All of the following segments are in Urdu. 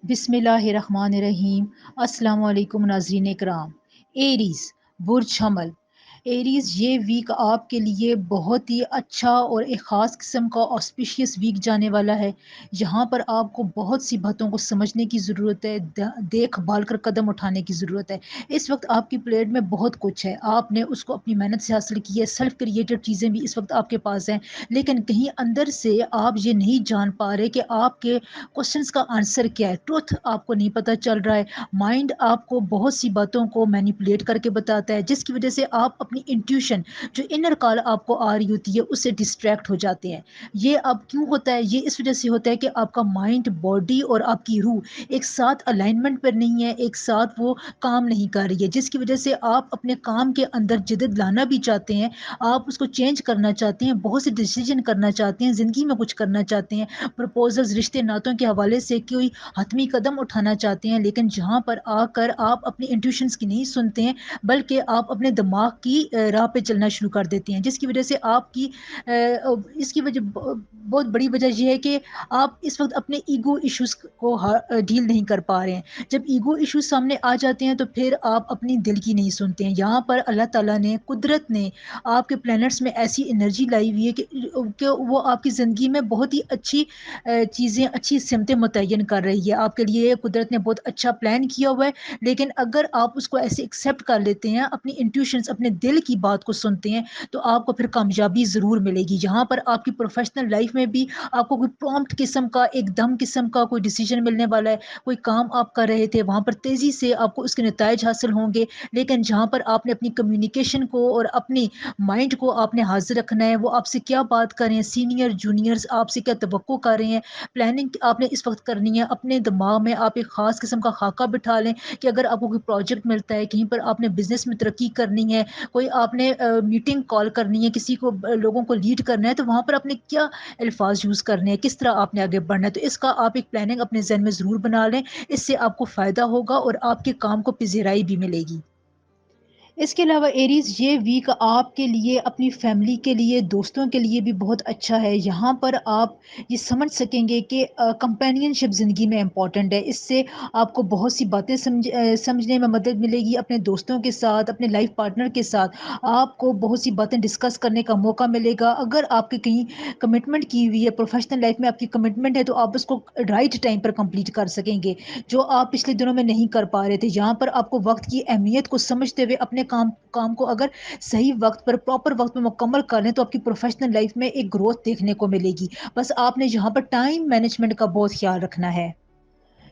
بسم اللہ الرحمن الرحیم۔ السلام علیکم ناظرین کرام۔ ایریز برج حمل، ایریز یہ ویک آپ کے لیے بہت ہی اچھا اور ایک خاص قسم کا آسپیشیس ویک جانے والا ہے، جہاں پر آپ کو بہت سی باتوں کو سمجھنے کی ضرورت ہے، دیکھ بھال کر قدم اٹھانے کی ضرورت ہے۔ اس وقت آپ کی پلیٹ میں بہت کچھ ہے، آپ نے اس کو اپنی محنت سے حاصل کی ہے، سیلف کریٹڈ چیزیں بھی اس وقت آپ کے پاس ہیں، لیکن کہیں اندر سے آپ یہ نہیں جان پا رہے کہ آپ کے کوشچنس کا آنسر کیا ہے، ٹروتھ آپ کو نہیں پتہ چل رہا ہے۔ مائنڈ آپ کو بہت سی باتوں کو مینیپولیٹ کر کے بتاتا ہے، جس کی وجہ سے آپ اپنی انٹیوشن جو انر کال آپ کو آ رہی ہوتی ہے اس سے ڈسٹریکٹ ہو جاتے ہیں۔ یہ اب کیوں ہوتا ہے؟ یہ اس وجہ سے ہوتا ہے کہ آپ کا مائنڈ، باڈی اور آپ کی روح ایک ساتھ الائنمنٹ پر نہیں ہے، ایک ساتھ وہ کام نہیں کر رہی ہے، جس کی وجہ سے آپ اپنے کام کے اندر جدت لانا بھی چاہتے ہیں، آپ اس کو چینج کرنا چاہتے ہیں، بہت سے ڈیسیجن کرنا چاہتے ہیں، زندگی میں کچھ کرنا چاہتے ہیں، پرپوزلز، رشتے ناتوں کے حوالے سے کوئی حتمی قدم اٹھانا چاہتے ہیں، لیکن جہاں پر آ کر آپ اپنی انٹیوشنس کی نہیں سنتے ہیں، بلکہ آپ اپنے دماغ کی راہ پہ چلنا شروع کر دیتے ہیں، جس کی وجہ سے آپ کی اس کی وجہ بہت بڑی وجہ یہ ہے کہ آپ اس وقت اپنے ایگو ایشوز کو ڈیل نہیں کر پا رہے ہیں۔ جب ایگو ایشوز سامنے آ جاتے ہیں تو پھر آپ اپنی دل کی نہیں سنتے ہیں۔ یہاں پر اللہ تعالیٰ نے، قدرت نے آپ کے پلینٹس میں ایسی انرجی لائی ہوئی ہے کہ وہ آپ کی زندگی میں بہت ہی اچھی چیزیں، اچھی سمتیں متعین کر رہی ہے آپ کے لیے۔ قدرت نے بہت اچھا پلان کیا ہوا ہے، لیکن اگر آپ اس کو ایسے ایکسیپٹ کر لیتے ہیں، اپنی انٹیوشنس، اپنے دل کی بات کو سنتے ہیں، تو آپ کو پھر کامیابی ضرور ملے گی۔ جہاں پر آپ کی پروفیشنل لائف میں بھی آپ کو کوئی پرومپٹ قسم کا، ایک دم قسم کا کوئی ڈیسیجن ملنے والا ہے، کوئی کام آپ کر رہے تھے، وہاں پر تیزی سے آپ کو اس کے نتائج حاصل ہوں گے، لیکن جہاں پر آپ نے اپنی کمیونیکیشن کو اور اپنی مائنڈ کو آپ نے حاضر رکھنا ہے، وہ آپ سے کیا بات کر رہے ہیں، سینئر جونیئرز آپ سے کیا توقع کر رہے ہیں، پلاننگ آپ نے اس وقت کرنی ہے۔ اپنے دماغ میں آپ ایک خاص قسم کا خاکہ بٹھا لیں کہ اگر آپ کو کوئی پروجیکٹ ملتا ہے، کہیں پر آپ نے بزنس میں ترقی کرنی ہے، کوئی آپ نے میٹنگ کال کرنی ہے، کسی کو لوگوں کو لیڈ کرنا ہے، تو وہاں پر آپ نے کیا الفاظ یوز کرنے ہیں، کس طرح آپ نے آگے بڑھنا ہے، تو اس کا آپ ایک پلاننگ اپنے ذہن میں ضرور بنا لیں۔ اس سے آپ کو فائدہ ہوگا اور آپ کے کام کو پذیرائی بھی ملے گی۔ اس کے علاوہ ایریز یہ ویک آپ کے لیے، اپنی فیملی کے لیے، دوستوں کے لیے بھی بہت اچھا ہے۔ یہاں پر آپ یہ سمجھ سکیں گے کہ کمپینین شپ زندگی میں امپورٹنٹ ہے۔ اس سے آپ کو بہت سی باتیں سمجھنے میں مدد ملے گی۔ اپنے دوستوں کے ساتھ، اپنے لائف پارٹنر کے ساتھ آپ کو بہت سی باتیں ڈسکس کرنے کا موقع ملے گا۔ اگر آپ کی کہیں کمٹمنٹ کی ہوئی ہے، پروفیشنل لائف میں آپ کی کمٹمنٹ ہے، تو آپ اس کو رائٹ ٹائم پر کمپلیٹ کر سکیں گے، جو آپ پچھلے دنوں میں نہیں کر پا رہے تھے۔ یہاں پر آپ کو وقت کی اہمیت کو سمجھتے ہوئے اپنے کام کو اگر صحیح وقت پر، پراپر وقت میں مکمل کر لیں، تو آپ کی پروفیشنل لائف میں ایک گروتھ دیکھنے کو ملے گی۔ بس آپ نے یہاں پر ٹائم مینجمنٹ کا بہت خیال رکھنا ہے۔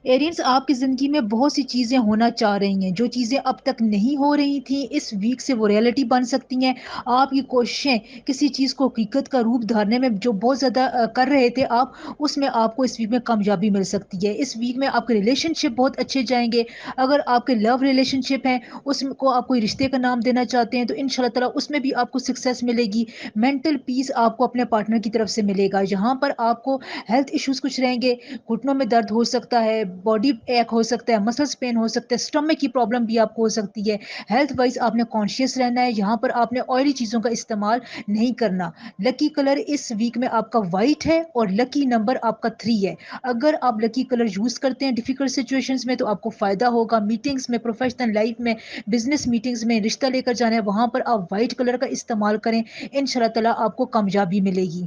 ایرینز آپ کی زندگی میں بہت سی چیزیں ہونا چاہ رہی ہیں، جو چیزیں اب تک نہیں ہو رہی تھیں، اس ویک سے وہ ریئلٹی بن سکتی ہیں۔ آپ کی کوششیں کسی چیز کو حقیقت کا روپ دھارنے میں جو بہت زیادہ کر رہے تھے آپ، اس میں آپ کو اس ویک میں کامیابی مل سکتی ہے۔ اس ویک میں آپ کے ریلیشن شپ بہت اچھے جائیں گے۔ اگر آپ کے لو ریلیشن شپ ہیں، اس کو آپ کوئی رشتے کا نام دینا چاہتے ہیں، تو ان شاء اللہ تعالیٰ اس میں بھی آپ کو سکسیس ملے گی۔ مینٹل پیس آپ کو اپنے پارٹنر کی طرف سے ملے گا۔ یہاں پر آپ کو ہیلتھ ایشوز کچھ رہیں گے، گھٹنوں میں درد ہو سکتا ہے، باڈی ایک ہو سکتا ہے، مسلس پین ہو سکتا ہے، اسٹمک کی پرابلم بھی آپ کو ہو سکتی ہے۔ ہیلتھ وائز آپ نے کانشیس رہنا ہے۔ یہاں پر آپ نے آئلی چیزوں کا استعمال نہیں کرنا۔ لکی کلر اس ویک میں آپ کا وائٹ ہے اور لکی نمبر آپ کا 3 ہے۔ اگر آپ لکی کلر یوز کرتے ہیں ڈیفیکلٹ سچویشنز میں، تو آپ کو فائدہ ہوگا۔ میٹنگز میں، پروفیشنل لائف میں، بزنس میٹنگز میں، رشتہ لے کر جانا ہے، وہاں پر آپ وائٹ کلر کا استعمال کریں، ان شاء اللہ تعالیٰ آپ کو کامیابی ملے گی۔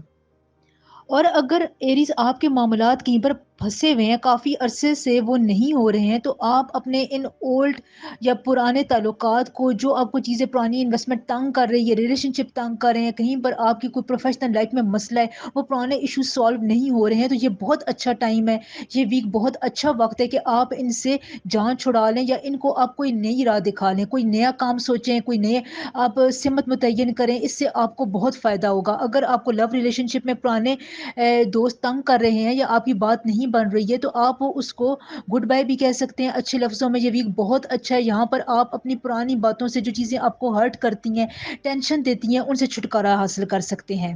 اور اگر ایریز آپ کے معاملات کہیں پر پھنسے ہوئے ہیں، کافی عرصے سے وہ نہیں ہو رہے ہیں، تو آپ اپنے ان اولڈ یا پرانے تعلقات کو، جو آپ کو چیزیں، پرانی انویسٹمنٹ تنگ کر رہی ہے، ریلیشن شپ تنگ کر رہے ہیں، کہیں پر آپ کی کوئی پروفیشنل لائف میں مسئلہ ہے، وہ پرانے ایشوز سالو نہیں ہو رہے ہیں، تو یہ بہت اچھا ٹائم ہے، یہ ویک بہت اچھا وقت ہے کہ آپ ان سے جان چھڑا لیں، یا ان کو آپ کوئی نئی راہ دکھا لیں، کوئی نیا کام سوچیں، کوئی نئے آپ سمت متعین کریں، اس سے آپ کو بہت فائدہ ہوگا۔ اگر آپ کو لو ریلیشن شپ میں پرانے دوست تنگ کر رہے ہیں، یا آپ کی بات نہیں بن رہی ہے، تو آپ اس کو گڈ بائی بھی کہہ سکتے ہیں اچھے لفظوں میں۔ یہ ویک بہت اچھا ہے، یہاں پر آپ اپنی پرانی باتوں سے، جو چیزیں آپ کو ہرٹ کرتی ہیں، ٹینشن دیتی ہیں، ان سے چھٹکارا حاصل کر سکتے ہیں۔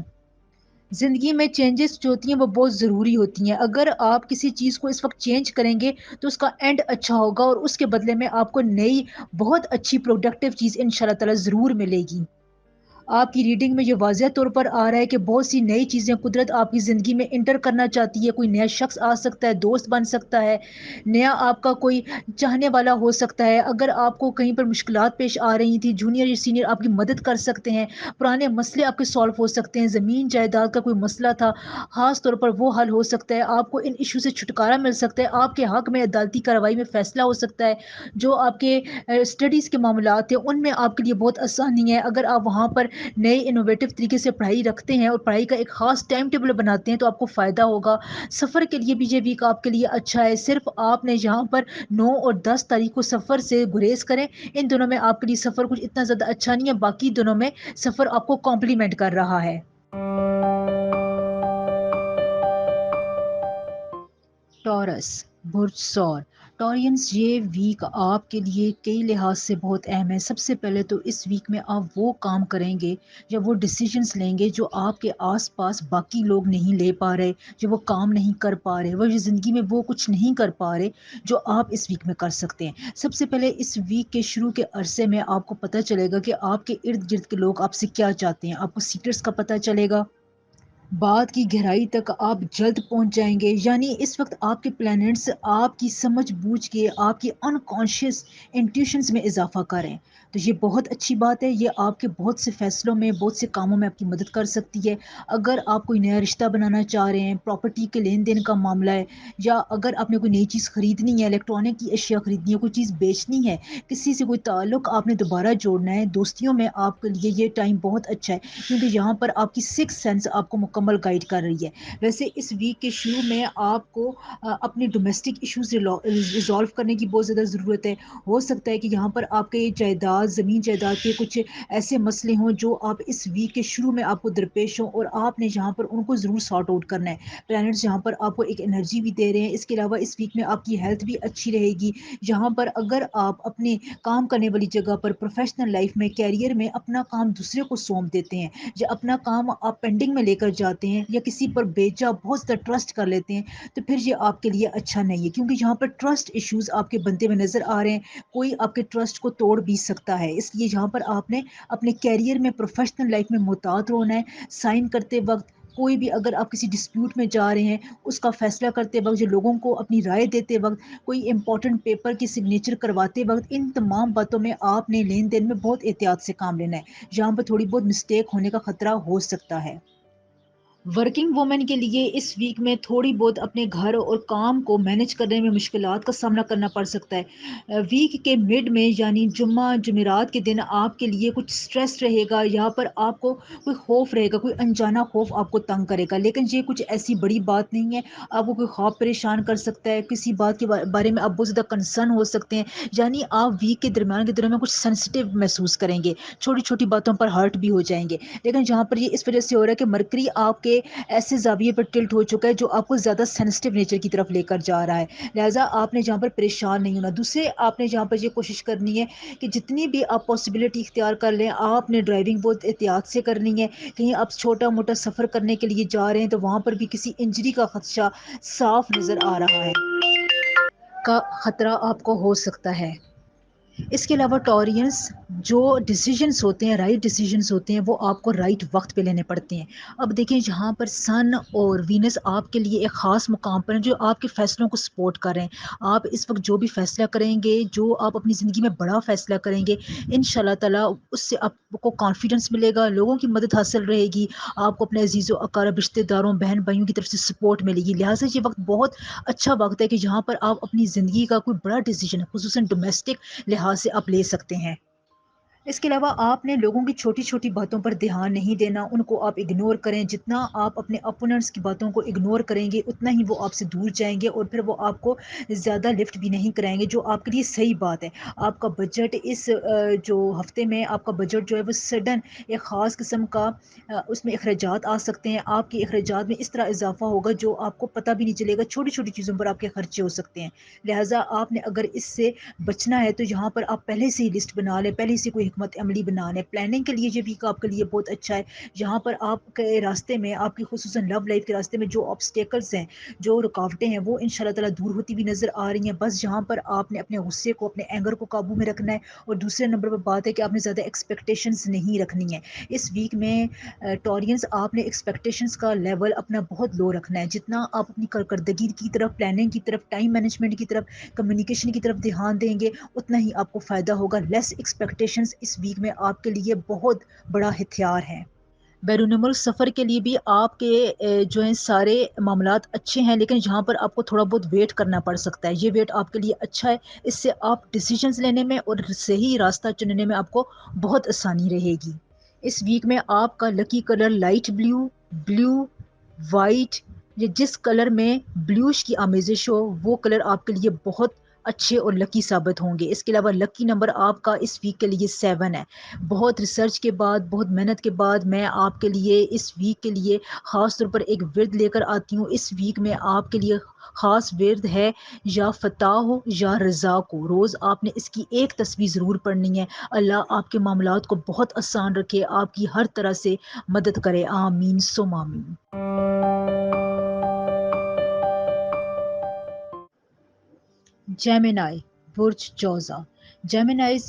زندگی میں چینجز جو ہوتی ہیں وہ بہت ضروری ہوتی ہیں۔ اگر آپ کسی چیز کو اس وقت چینج کریں گے، تو اس کا اینڈ اچھا ہوگا، اور اس کے بدلے میں آپ کو نئی بہت اچھی پروڈکٹیو چیز ان شاء اللہ تعالیٰ ضرور ملے گی۔ آپ کی ریڈنگ میں یہ واضح طور پر آ رہا ہے کہ بہت سی نئی چیزیں قدرت آپ کی زندگی میں انٹر کرنا چاہتی ہے. کوئی نیا شخص آ سکتا ہے، دوست بن سکتا ہے، نیا آپ کا کوئی چاہنے والا ہو سکتا ہے. اگر آپ کو کہیں پر مشکلات پیش آ رہی تھی، جونیئر یا سینئر آپ کی مدد کر سکتے ہیں. پرانے مسئلے آپ کے سالو ہو سکتے ہیں. زمین جائیداد کا کوئی مسئلہ تھا، خاص طور پر وہ حل ہو سکتا ہے. آپ کو ان ایشو سے چھٹکارا مل سکتا ہے. آپ کے حق میں عدالتی کارروائی میں فیصلہ ہو سکتا ہے. جو آپ کے اسٹڈیز کے معاملات ہیں ان میں آپ کے لیے بہت آسانی ہے. اگر آپ وہاں پر نئے انوویٹو طریقے سے پڑھائی رکھتے ہیں اور پڑھائی کا ایک خاص ٹائم ٹیبل بناتے ہیں تو آپ کو فائدہ ہوگا. سفر کے لیے بھی یہ ویک آپ کے لیے اچھا ہے. صرف آپ نے یہاں پر 9 اور 10 تاریخ کو سفر سے گریز کریں. ان دنوں میں آپ کے لیے سفر کچھ اتنا زیادہ اچھا نہیں ہے. باقی دنوں میں سفر آپ کو کمپلیمنٹ کر رہا ہے. ٹورس برج سور ٹورینس، یہ ویک آپ کے لیے کئی لحاظ سے بہت اہم ہے. سب سے پہلے تو اس ویک میں آپ وہ کام کریں گے یا وہ ڈیسیجنس لیں گے جو آپ کے آس پاس باقی لوگ نہیں لے پا رہے، جو وہ کام نہیں کر پا رہے، وہ زندگی میں وہ کچھ نہیں کر پا رہے جو آپ اس ویک میں کر سکتے ہیں. سب سے پہلے اس ویک کے شروع کے عرصے میں آپ کو پتہ چلے گا کہ آپ کے ارد گرد کے لوگ آپ سے کیا چاہتے ہیں. آپ کو سیکرٹس کا پتہ چلے گا. بات کی گہرائی تک آپ جلد پہنچ جائیں گے. یعنی اس وقت آپ کے پلانٹس آپ کی سمجھ بوجھ کے آپ کی انکانشیس انٹیوشنز میں اضافہ کریں تو یہ بہت اچھی بات ہے. یہ آپ کے بہت سے فیصلوں میں، بہت سے کاموں میں آپ کی مدد کر سکتی ہے. اگر آپ کوئی نیا رشتہ بنانا چاہ رہے ہیں، پراپرٹی کے لین دین کا معاملہ ہے، یا اگر آپ نے کوئی نئی چیز خریدنی ہے، الیکٹرانک کی اشیاء خریدنی ہے، کوئی چیز بیچنی ہے، کسی سے کوئی تعلق آپ نے دوبارہ جوڑنا ہے، دوستیوں میں آپ کے لیے یہ ٹائم بہت اچھا ہے کیونکہ یہاں پر آپ کی سکس سینس آپ کو مکمل گائیڈ کر رہی ہے. ویسے اس ویک کے شروع میں آپ کو اپنے ڈومیسٹک ایشوز ریزالو کرنے کی بہت زیادہ ضرورت ہے. ہو سکتا ہے کہ یہاں پر آپ کے جائیداد، زمین جائیداد کے کچھ ایسے مسئلے ہوں جو آپ اس ویک کے شروع میں آپ کو درپیش ہوں اور آپ نے یہاں پر ان کو ضرور سارٹ آؤٹ کرنا ہے. پلانٹس یہاں پر آپ کو ایک انرجی بھی دے رہے ہیں. اس کے علاوہ اس ویک میں آپ کی ہیلتھ بھی اچھی رہے گی. یہاں پر اگر آپ اپنے کام کرنے والی جگہ پر پروفیشنل لائف میں، کیریئر میں اپنا کام دوسرے کو سونپ دیتے ہیں یا اپنا کام آپ پینڈنگ میں لے کر جاتے ہیں یا کسی پر بیچا بہت زیادہ ٹرسٹ کر لیتے ہیں تو پھر یہ آپ کے لیے اچھا نہیں ہے کیونکہ یہاں پر ٹرسٹ ایشوز آپ کے بنتے ہوئے نظر آ رہے ہیں. کوئی آپ کے ٹرسٹ کو توڑ بھی سکتا ہے. اس لیے یہاں پر آپ نے اپنے کیریئر میں، پروفیشنل لائف میں محتاط ہونا ہے. سائن کرتے وقت کوئی بھی اگر آپ کسی ڈسپیوٹ میں جا رہے ہیں، اس کا فیصلہ کرتے وقت، جو لوگوں کو اپنی رائے دیتے وقت، کوئی امپورٹنٹ پیپر کی سگنیچر کرواتے وقت، ان تمام باتوں میں آپ نے لین دین میں بہت احتیاط سے کام لینا ہے. یہاں پر تھوڑی بہت مسٹیک ہونے کا خطرہ ہو سکتا ہے. ورکنگ وومن کے لیے اس ویک میں تھوڑی بہت اپنے گھر اور کام کو مینج کرنے میں مشکلات کا سامنا کرنا پڑ سکتا ہے. ویک کے مڈ میں یعنی جمعہ جمعرات کے دن آپ کے لیے کچھ سٹریس رہے گا. یہاں پر آپ کو کوئی خوف رہے گا، کوئی انجانا خوف آپ کو تنگ کرے گا. لیکن یہ کچھ ایسی بڑی بات نہیں ہے. آپ کو کوئی خواب پریشان کر سکتا ہے، کسی بات کے بارے میں آپ بہت زیادہ کنسرن ہو سکتے ہیں. یعنی آپ ویک کے درمیان کے دنوں میں کچھ سینسٹیو محسوس کریں گے، چھوٹی چھوٹی باتوں پر ہرٹ بھی ہو جائیں گے. لیکن جہاں پر یہ اس وجہ سے ہو رہا ہے کہ مرکری آپ کے ایسے زاویے پر ٹلٹ ہو چکا ہے جو آپ کو زیادہ سینسٹیو نیچر کی طرف لے کر جا رہا ہے. لہٰذا آپ نے جہاں پر پریشان نہیں ہونا. دوسرے آپ نے جہاں پر یہ کوشش کرنی ہے کہ جتنی بھی آپ پاسبلٹی اختیار کر لیں، آپ نے ڈرائیونگ بہت احتیاط سے کرنی ہے. کہیں آپ چھوٹا موٹا سفر کرنے کے لیے جا رہے ہیں تو وہاں پر بھی کسی انجری کا خدشہ صاف نظر آ رہا ہے، کا خطرہ آپ کو ہو سکتا ہے. اس کے علاوہ ٹورینس، جو ڈیسیجنس ہوتے ہیں، رائٹ ڈیسیجنس ہوتے ہیں، وہ آپ کو رائٹ وقت پہ لینے پڑتے ہیں. اب دیکھیں جہاں پر سن اور وینس آپ کے لیے ایک خاص مقام پر ہیں جو آپ کے فیصلوں کو سپورٹ کر رہے ہیں. آپ اس وقت جو بھی فیصلہ کریں گے، جو آپ اپنی زندگی میں بڑا فیصلہ کریں گے، انشاءاللہ تعالیٰ اس سے آپ کو کانفیڈنس ملے گا، لوگوں کی مدد حاصل رہے گی، آپ کو اپنے عزیز و اقارب رشتہ داروں، بہن بھائیوں کی طرف سے سپورٹ ملے گی. لہٰذا یہ وقت بہت اچھا وقت ہے کہ جہاں پر آپ اپنی زندگی کا کوئی بڑا ڈیسیجن خصوصاً ڈومیسٹک لحاظ سے آپ لے سکتے ہیں. اس کے علاوہ آپ نے لوگوں کی چھوٹی چھوٹی باتوں پر دھیان نہیں دینا، ان کو آپ اگنور کریں. جتنا آپ اپنے اپوننٹس کی باتوں کو اگنور کریں گے اتنا ہی وہ آپ سے دور جائیں گے اور پھر وہ آپ کو زیادہ لفٹ بھی نہیں کرائیں گے، جو آپ کے لیے صحیح بات ہے. آپ کا بجٹ اس جو ہفتے میں آپ کا بجٹ جو ہے وہ سڈن ایک خاص قسم کا اس میں اخراجات آ سکتے ہیں. آپ کے اخراجات میں اس طرح اضافہ ہوگا جو آپ کو پتہ بھی نہیں چلے گا. چھوٹی چھوٹی چیزوں پر آپ کے خرچے ہو سکتے ہیں. لہٰذا آپ نے اگر اس سے بچنا ہے تو یہاں پر آپ پہلے سے ہی لسٹ بنا لیں، پہلے سے کوئی حکمت عملی بنانا ہے. پلاننگ کے لیے یہ ویک آپ کے لیے بہت اچھا ہے. جہاں پر آپ کے راستے میں، آپ کی خصوصاً لو لائف کے راستے میں جو آبسٹیکلس ہیں، جو رکاوٹیں ہیں، وہ ان شاء اللہ تعالیٰ دور ہوتی بھی نظر آ رہی ہیں. بس جہاں پر آپ نے اپنے غصے کو، اپنے اینگر کو قابو میں رکھنا ہے. اور دوسرے نمبر پر بات ہے کہ آپ نے زیادہ ایکسپیکٹیشنز نہیں رکھنی ہے اس ویک میں. ٹورینس، آپ نے ایکسپیکٹیشنز کا لیول اپنا بہت لو رکھنا ہے. جتنا آپ اپنی کارکردگی کی طرف، پلاننگ کی طرف، ٹائم مینجمنٹ کی طرف، کمیونیکیشن کی طرف دھیان دیں گے، اتنا ہی آپ کو فائدہ ہوگا. لیس ایکسپیکٹیشنز اس ویک میں آپ کے لیے بہت بڑا ہتھیار ہے. بیرون ملک سفر کے لیے بھی آپ کے جو ہیں سارے معاملات اچھے ہیں، لیکن جہاں پر آپ کو تھوڑا بہت ویٹ کرنا پڑ سکتا ہے. یہ ویٹ آپ کے لیے اچھا ہے. اس سے آپ ڈیسیجنز لینے میں اور صحیح راستہ چننے میں آپ کو بہت آسانی رہے گی. اس ویک میں آپ کا lucky colour light blue, blue, white, یا جس کلر میں بلیوش کی آمیزش ہو وہ کلر آپ کے لیے بہت اچھے اور لکی ثابت ہوں گے. اس کے علاوہ لکی نمبر آپ کا اس ویک کے لیے 7 ہے. بہت ریسرچ کے بعد، بہت محنت کے بعد میں آپ کے لیے اس ویک کے لیے خاص طور پر ایک ورد لے کر آتی ہوں. اس ویک میں آپ کے لیے خاص ورد ہے یا فتح ہو یا رضا کو. روز آپ نے اس کی ایک تسبیح ضرور پڑھنی ہے. اللہ آپ کے معاملات کو بہت آسان رکھے، آپ کی ہر طرح سے مدد کرے. آمین سم آمین. جیمنائی، برج جوزا. جیمنائز،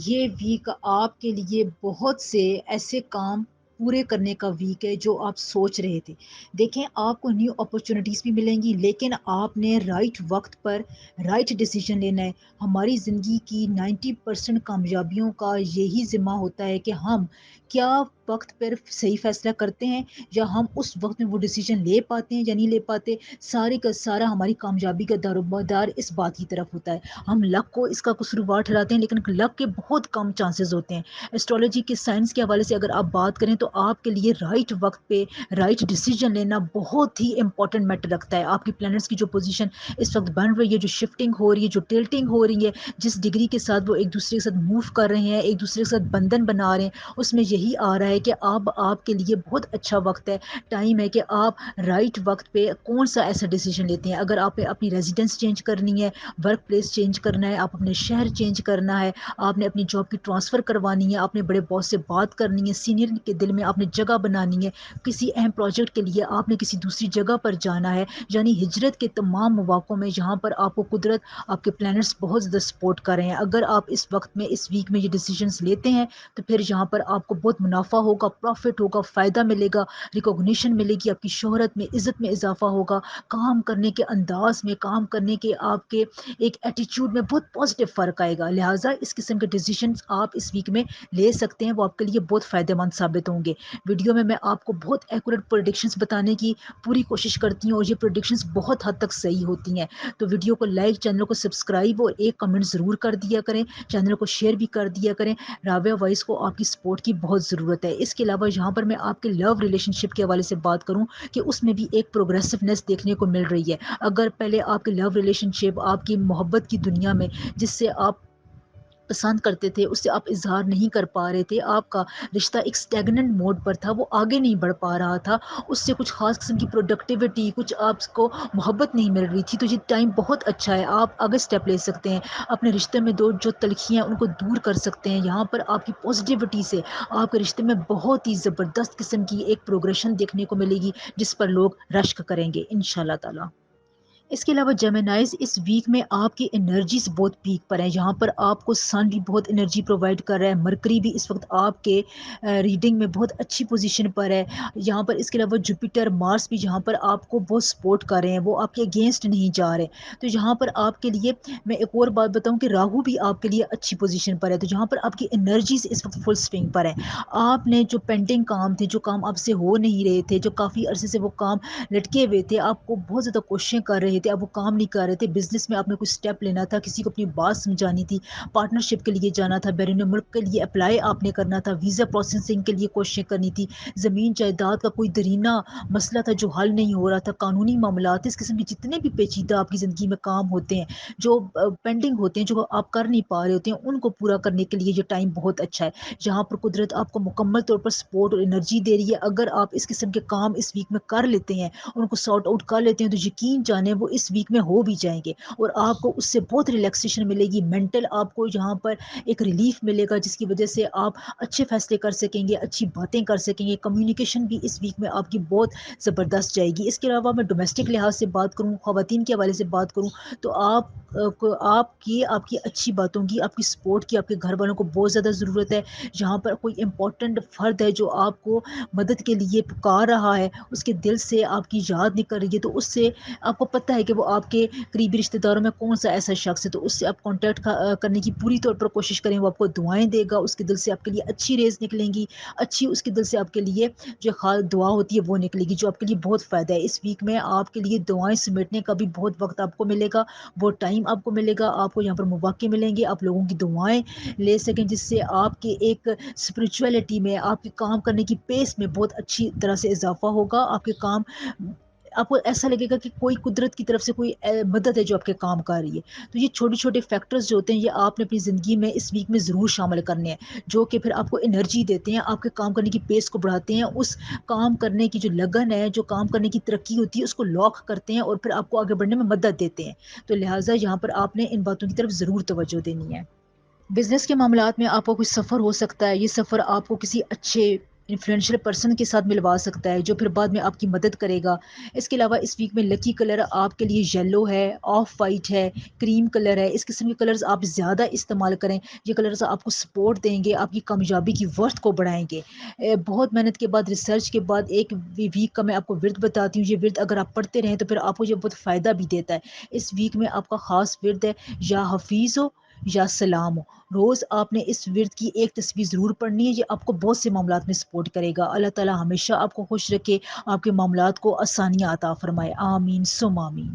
یہ ویک آپ کے لیے بہت سے ایسے کام پورے کرنے کا ویک ہے جو آپ سوچ رہے تھے. دیکھیں، آپ کو نیو اپرچونٹیز بھی ملیں گی، لیکن آپ نے رائٹ وقت پر رائٹ ڈیسیجن لینا ہے. ہماری زندگی کی 90% کامیابیوں کا یہی ذمہ ہوتا ہے کہ ہم کیا وقت پر صحیح فیصلہ کرتے ہیں، یا ہم اس وقت میں وہ ڈیسیجن لے پاتے ہیں یا نہیں لے پاتے. سارے کا سارا ہماری کامیابی کا دارومدار اس بات کی طرف ہوتا ہے. ہم لک کو اس کا قصوروار ٹھہراتے ہیں، لیکن لک کے بہت کم چانسز ہوتے ہیں. ایسٹرولوجی کے سائنس کے حوالے سے اگر آپ بات کریں تو آپ کے لیے رائٹ وقت پہ رائٹ ڈیسیجن لینا بہت ہی امپورٹنٹ میٹر رکھتا ہے. آپ کی پلانٹس کی جو پوزیشن اس وقت بن رہی ہے، جو شفٹنگ ہو رہی ہے، جو ٹلٹنگ ہو رہی ہے، جس ڈگری کے ساتھ وہ ایک دوسرے کے ساتھ موو کر رہے ہیں، ایک دوسرے کے ساتھ بندھن بنا رہے ہیں، اس میں یہی آ رہا ہے کہ اب آپ کے لیے بہت اچھا وقت ہے، ٹائم ہے کہ آپ رائٹ وقت پہ کون سا ایسا ڈیسیجن لیتے ہیں. اگر آپ اپنی ریزیڈنس چینج کرنی ہے، ورک پلیس چینج کرنا ہے، آپ اپنے شہر چینج کرنا ہے، آپ نے اپنی جاب کی ٹرانسفر کروانی ہے، آپ نے بڑے باس سے بات کرنی ہے، سینئر کے دل میں آپ نے جگہ بنانی ہے، کسی اہم پروجیکٹ کے لیے آپ نے کسی دوسری جگہ پر جانا ہے، یعنی ہجرت کے تمام مواقعوں میں جہاں پر آپ کو قدرت، آپ کے پلانٹس بہت زیادہ سپورٹ کر رہے ہیں. اگر آپ اس وقت میں، اس ویک میں یہ ڈیسیجنز لیتے ہیں تو پھر یہاں پر آپ کو بہت منافع ہوگا، پروفٹ ہوگا، فائدہ ملے گا، ریکوگنیشن ملے گی، آپ کی شہرت میں، عزت میں اضافہ ہوگا، کام کرنے کے انداز میں، کام کرنے کے آپ کے ایک ایٹیچیوڈ میں بہت پازیٹیو فرق آئے گا. لہٰذا اس قسم کے ڈیسیجنز آپ اس ویک میں لے سکتے ہیں، وہ آپ کے لیے بہت فائدہ مند ثابت ہوں گے. ویڈیو میں آپ کو بہت ایکوریٹ پریڈکشنز بتانے کی پوری کوشش کرتی ہوں، اور یہ پریڈکشنز بہت حد تک صحیح ہوتی ہیں. تو ویڈیو کو لائک، چینل کو سبسکرائب اور ایک کمنٹ ضرور کر دیا کریں. چینل کو شیئر بھی کر دیا کریں. رابعہ وائس کو آپ کی سپورٹ کی بہت ضرورت ہے. اس کے علاوہ یہاں پر میں آپ کے لو ریلیشن شپ کے حوالے سے بات کروں کہ اس میں بھی ایک پروگریسونیس دیکھنے کو مل رہی ہے. اگر پہلے آپ کے لو ریلیشن شپ، آپ کی محبت کی دنیا میں جس سے آپ پسند کرتے تھے، اس سے آپ اظہار نہیں کر پا رہے تھے، آپ کا رشتہ ایک اسٹیگننٹ موڈ پر تھا، وہ آگے نہیں بڑھ پا رہا تھا، اس سے کچھ خاص قسم کی پروڈکٹیوٹی، کچھ آپ کو محبت نہیں مل رہی تھی، تو یہ ٹائم بہت اچھا ہے. آپ آگے اسٹیپ لے سکتے ہیں، اپنے رشتے میں جو تلخیاں ان کو دور کر سکتے ہیں. یہاں پر آپ کی پازیٹیوٹی سے آپ کے رشتے میں بہت ہی زبردست قسم کی ایک پروگریشن دیکھنے کو ملے گی، جس پر لوگ رشک کریں گے انشاءاللہ تعالی. اس کے علاوہ جیمنائز، اس ویک میں آپ کی انرجیز بہت پیک پر ہیں. یہاں پر آپ کو سن بھی بہت انرجی پرووائڈ کر رہا ہے، مرکری بھی اس وقت آپ کے ریڈنگ میں بہت اچھی پوزیشن پر ہے. یہاں پر اس کے علاوہ جوپیٹر، مارس بھی یہاں پر آپ کو بہت سپورٹ کر رہے ہیں، وہ آپ کے اگینسٹ نہیں جا رہے. تو یہاں پر آپ کے لیے میں ایک اور بات بتاؤں کہ راہو بھی آپ کے لیے اچھی پوزیشن پر ہے. تو یہاں پر آپ کی انرجیز اس وقت فل سوئنگ پر ہے. آپ نے جو پینڈنگ کام تھے، جو کام آپ سے ہو نہیں رہے تھے، جو کافی عرصے سے وہ کام لٹکے ہوئے تھے، آپ کو بہت زیادہ کوششیں کر رہے تھے، اب وہ کام نہیں کر رہے تھے. بزنس میں آپ نے کوئی اسٹیپ لینا تھا، کسی کو اپنی بات سمجھانی تھی، پارٹنرشپ کے لیے جانا تھا، بیرون ملک کے لیے اپلائی آپ نے کرنا تھا، ویزا پروسیسنگ کے لیے کوششیں کرنی تھی، زمین جائیداد کا کوئی درینہ مسئلہ تھا جو حل نہیں ہو رہا تھا، قانونی معاملات، اس قسم کے جتنے بھی پیچیدہ آپ کی زندگی میں کام ہوتے ہیں، جو پینڈنگ ہوتے ہیں، جو آپ کر نہیں پا رہے ہوتے ہیں، ان کو پورا کرنے کے لیے یہ ٹائم بہت اچھا ہے. جہاں پر قدرت آپ کو مکمل طور پر سپورٹ اور انرجی دے رہی ہے. اگر آپ اس قسم کے کام اس ویک میں کر لیتے ہیں، ان کو سارٹ آؤٹ کر لیتے ہیں، تو یقین جانے وہ وہ اس ویک میں ہو بھی جائیں گے، اور آپ کو اس سے بہت ریلیکسیشن ملے گی، مینٹل آپ کو یہاں پر ایک ریلیف ملے گا، جس کی وجہ سے آپ اچھے فیصلے کر سکیں گے، اچھی باتیں کر سکیں گے، کمیونیکیشن بھی اس ویک میں آپ کی بہت زبردست جائے گی۔ اس کے علاوہ میں ڈومیسٹک لحاظ سے بات کروں، خواتین کے حوالے سے بات کروں، تو آپ کی اچھی باتوں کی، آپ کی سپورٹ کی، آپ کے گھر والوں کو بہت زیادہ ضرورت ہے۔ جہاں پر کوئی امپورٹنٹ فرد ہے جو آپ کو مدد کے لیے پکار رہا ہے، اس کے دل سے آپ کی یاد نکل رہی ہے، تو اس سے آپ کو پتہ ہے کہ وہ آپ کے قریبی رشتہ داروں میں کون سا ایسا شخص ہے، تو اس سے آپ کانٹیکٹ کرنے کی پوری طور پر کوشش کریں۔ وہ آپ کو دعائیں دے گا، اس کے دل سے آپ کے لیے اچھی ریز نکلیں گی، اچھی اس کے دل سے آپ کے لیے جو خاص دعا ہوتی ہے وہ نکلے گی، جو آپ کے لیے بہت فائدہ ہے۔ اس ویک میں آپ کے لیے دعائیں سمیٹنے کا بھی بہت وقت آپ کو ملے گا، بہت ٹائم آپ کو ملے گا، آپ کو یہاں پر مواقع ملیں گے، آپ لوگوں کی دعائیں لے سکیں، جس سے آپ کے ایک اسپرچویلٹی میں، آپ کے کام کرنے کی پیس میں بہت اچھی طرح سے اضافہ ہوگا۔ آپ کے کام، آپ کو ایسا لگے گا کہ کوئی قدرت کی طرف سے کوئی مدد ہے جو آپ کے کام کر رہی ہے۔ تو یہ چھوٹے چھوٹے فیکٹرز جو ہوتے ہیں، یہ آپ نے اپنی زندگی میں اس ویک میں ضرور شامل کرنے ہیں، جو کہ پھر آپ کو انرجی دیتے ہیں، آپ کے کام کرنے کی پیس کو بڑھاتے ہیں، اس کام کرنے کی جو لگن ہے، جو کام کرنے کی ترقی ہوتی ہے، اس کو لاک کرتے ہیں اور پھر آپ کو آگے بڑھنے میں مدد دیتے ہیں۔ تو لہٰذا یہاں پر آپ نے ان باتوں کی طرف ضرور توجہ دینی ہے۔ بزنس کے معاملات میں آپ کا کوئی سفر ہو سکتا ہے، یہ سفر آپ کو کسی اچھے انفلوئنشل پرسن کے ساتھ ملوا سکتا ہے، جو پھر بعد میں آپ کی مدد کرے گا۔ اس کے علاوہ اس ویک میں لکی کلر آپ کے لیے یلو ہے، آف وائٹ ہے، کریم کلر ہے۔ اس قسم کے کلرز آپ زیادہ استعمال کریں، یہ کلرز آپ کو سپورٹ دیں گے، آپ کی کامیابی کی ورتھ کو بڑھائیں گے۔ بہت محنت کے بعد، ریسرچ کے بعد ایک ویک کا میں آپ کو ورد بتاتی ہوں، یہ ورد اگر آپ پڑھتے رہیں تو پھر آپ کو یہ بہت فائدہ بھی دیتا ہے۔ اس ویک میں آپ کا خاص ورد ہے یا حفیظ ہو یا سلام ہو۔ روز آپ نے اس ورد کی ایک تصویر ضرور پڑھنی ہے، یہ آپ کو بہت سے معاملات میں سپورٹ کرے گا۔ اللہ تعالیٰ ہمیشہ آپ کو خوش رکھے، آپ کے معاملات کو آسانیاں عطا فرمائے، آمین ثم آمین۔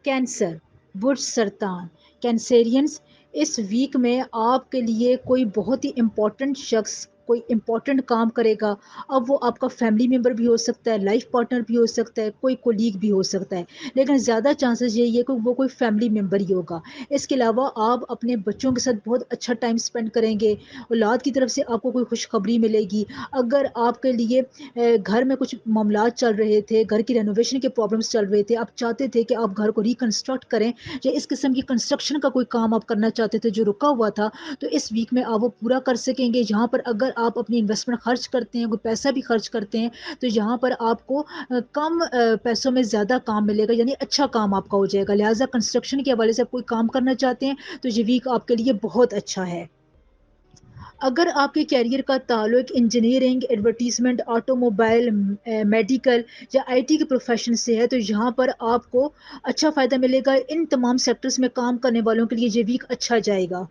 کینسر، برج سرطان، کینسیرینز، اس ویک میں آپ کے لیے کوئی بہت ہی امپورٹنٹ شخص کوئی امپورٹنٹ کام کرے گا۔ اب وہ آپ کا فیملی ممبر بھی ہو سکتا ہے، لائف پارٹنر بھی ہو سکتا ہے، کوئی کولیگ بھی ہو سکتا ہے، لیکن زیادہ چانسز یہی ہے کہ وہ کوئی فیملی ممبر ہی ہوگا۔ اس کے علاوہ آپ اپنے بچوں کے ساتھ بہت اچھا ٹائم سپینڈ کریں گے، اولاد کی طرف سے آپ کو کوئی خوشخبری ملے گی۔ اگر آپ کے لیے گھر میں کچھ معاملات چل رہے تھے، گھر کی رینوویشن کے پرابلمس چل رہے تھے، آپ چاہتے تھے کہ آپ گھر کو ریکنسٹرکٹ کریں، یا اس قسم کی کنسٹرکشن کا کوئی کام آپ کرنا چاہتے تھے جو رکا ہوا تھا، تو اس ویک میں آپ وہ پورا کر سکیں گے۔ جہاں پر اگر آپ اپنی انویسٹمنٹ خرچ کرتے ہیں، کوئی پیسہ بھی خرچ کرتے ہیں، تو یہاں پر آپ کو کم پیسوں میں زیادہ کام ملے گا، یعنی اچھا کام آپ کا ہو جائے گا۔ لہٰذا کنسٹرکشن کے حوالے سے آپ کوئی کام کرنا چاہتے ہیں تو یہ ویک آپ کے لیے بہت اچھا ہے۔ اگر آپ کے کیریئر کا تعلق engineering, advertisement, auto mobile, medical یا IT کے پروفیشن سے ہے، تو یہاں پر آپ کو اچھا فائدہ ملے گا۔ ان تمام سیکٹرز میں کام کرنے والوں کے لیے یہ ویک اچھا جائے گا۔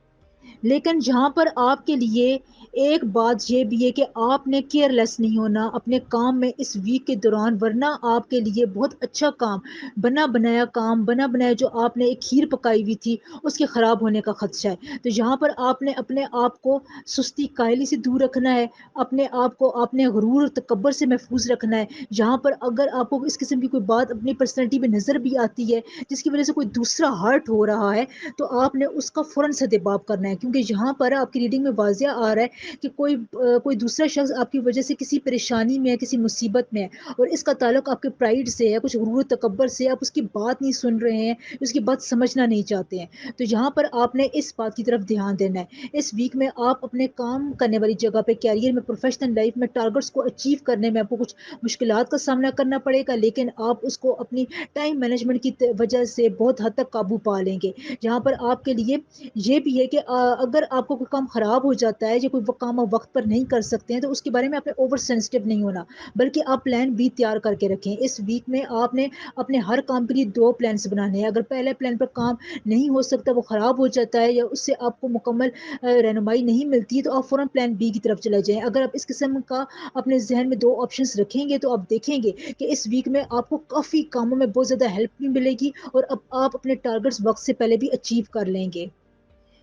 لیکن جہاں پر آپ کے لیے ایک بات یہ بھی ہے کہ آپ نے کیئر لیس نہیں ہونا اپنے کام میں اس ویک کے دوران، ورنہ آپ کے لیے بہت اچھا کام، بنا بنایا جو آپ نے ایک کھیر پکائی ہوئی تھی، اس کے خراب ہونے کا خدشہ ہے۔ تو یہاں پر آپ نے اپنے آپ کو سستی کائلی سے دور رکھنا ہے، اپنے آپ کو اپنے غرور تکبر سے محفوظ رکھنا ہے۔ یہاں پر اگر آپ کو اس قسم کی کوئی بات اپنی پرسنالٹی میں نظر بھی آتی ہے جس کی وجہ سے کوئی دوسرا ہرٹ ہو رہا ہے، تو آپ نے اس کا فوراً سدباب کرنا ہے، کیونکہ یہاں پر آپ کی ریڈنگ میں واضح آ رہا ہے کہ کوئی دوسرا شخص آپ کی وجہ سے کسی پریشانی میں ہے، کسی مصیبت میں ہے، اور اس کا تعلق آپ کے پرائڈ سے ہے، کچھ غرور تکبر سے۔ آپ اس کی بات نہیں سن رہے ہیں، اس کی بات سمجھنا نہیں چاہتے ہیں، تو یہاں پر آپ نے اس بات کی طرف دھیان دینا ہے۔ اس ویک میں آپ اپنے کام کرنے والی جگہ پہ، کیریئر میں، پروفیشنل لائف میں ٹارگٹس کو اچیو کرنے میں آپ کو کچھ مشکلات کا سامنا کرنا پڑے گا، لیکن آپ اس کو اپنی ٹائم مینجمنٹ کی وجہ سے بہت حد تک قابو پا لیں گے۔ جہاں پر آپ کے لیے یہ بھی ہے کہ اگر آپ کو کوئی کام خراب ہو جاتا ہے یا کوئی کام آپ وقت پر نہیں کر سکتے ہیں، تو اس کے بارے میں آپ نے اوور سینسٹیو نہیں ہونا، بلکہ آپ پلان B تیار کر کے رکھیں۔ اس ویک میں آپ نے اپنے ہر کام کے لیے 2 پلانس بنانے ہیں۔ اگر پہلے پلان پر کام نہیں ہو سکتا، وہ خراب ہو جاتا ہے یا اس سے آپ کو مکمل رہنمائی نہیں ملتی ہے، تو آپ فوراً پلان B کی طرف چلے جائیں۔ اگر آپ اس قسم کا اپنے ذہن میں 2 آپشنس رکھیں گے تو آپ دیکھیں گے کہ اس ویک میں آپ کو کافی کاموں میں بہت زیادہ ہیلپ بھی ملے گی، اور اب آپ اپنے ٹارگٹس وقت سے پہلے بھی اچیو کر لیں گے۔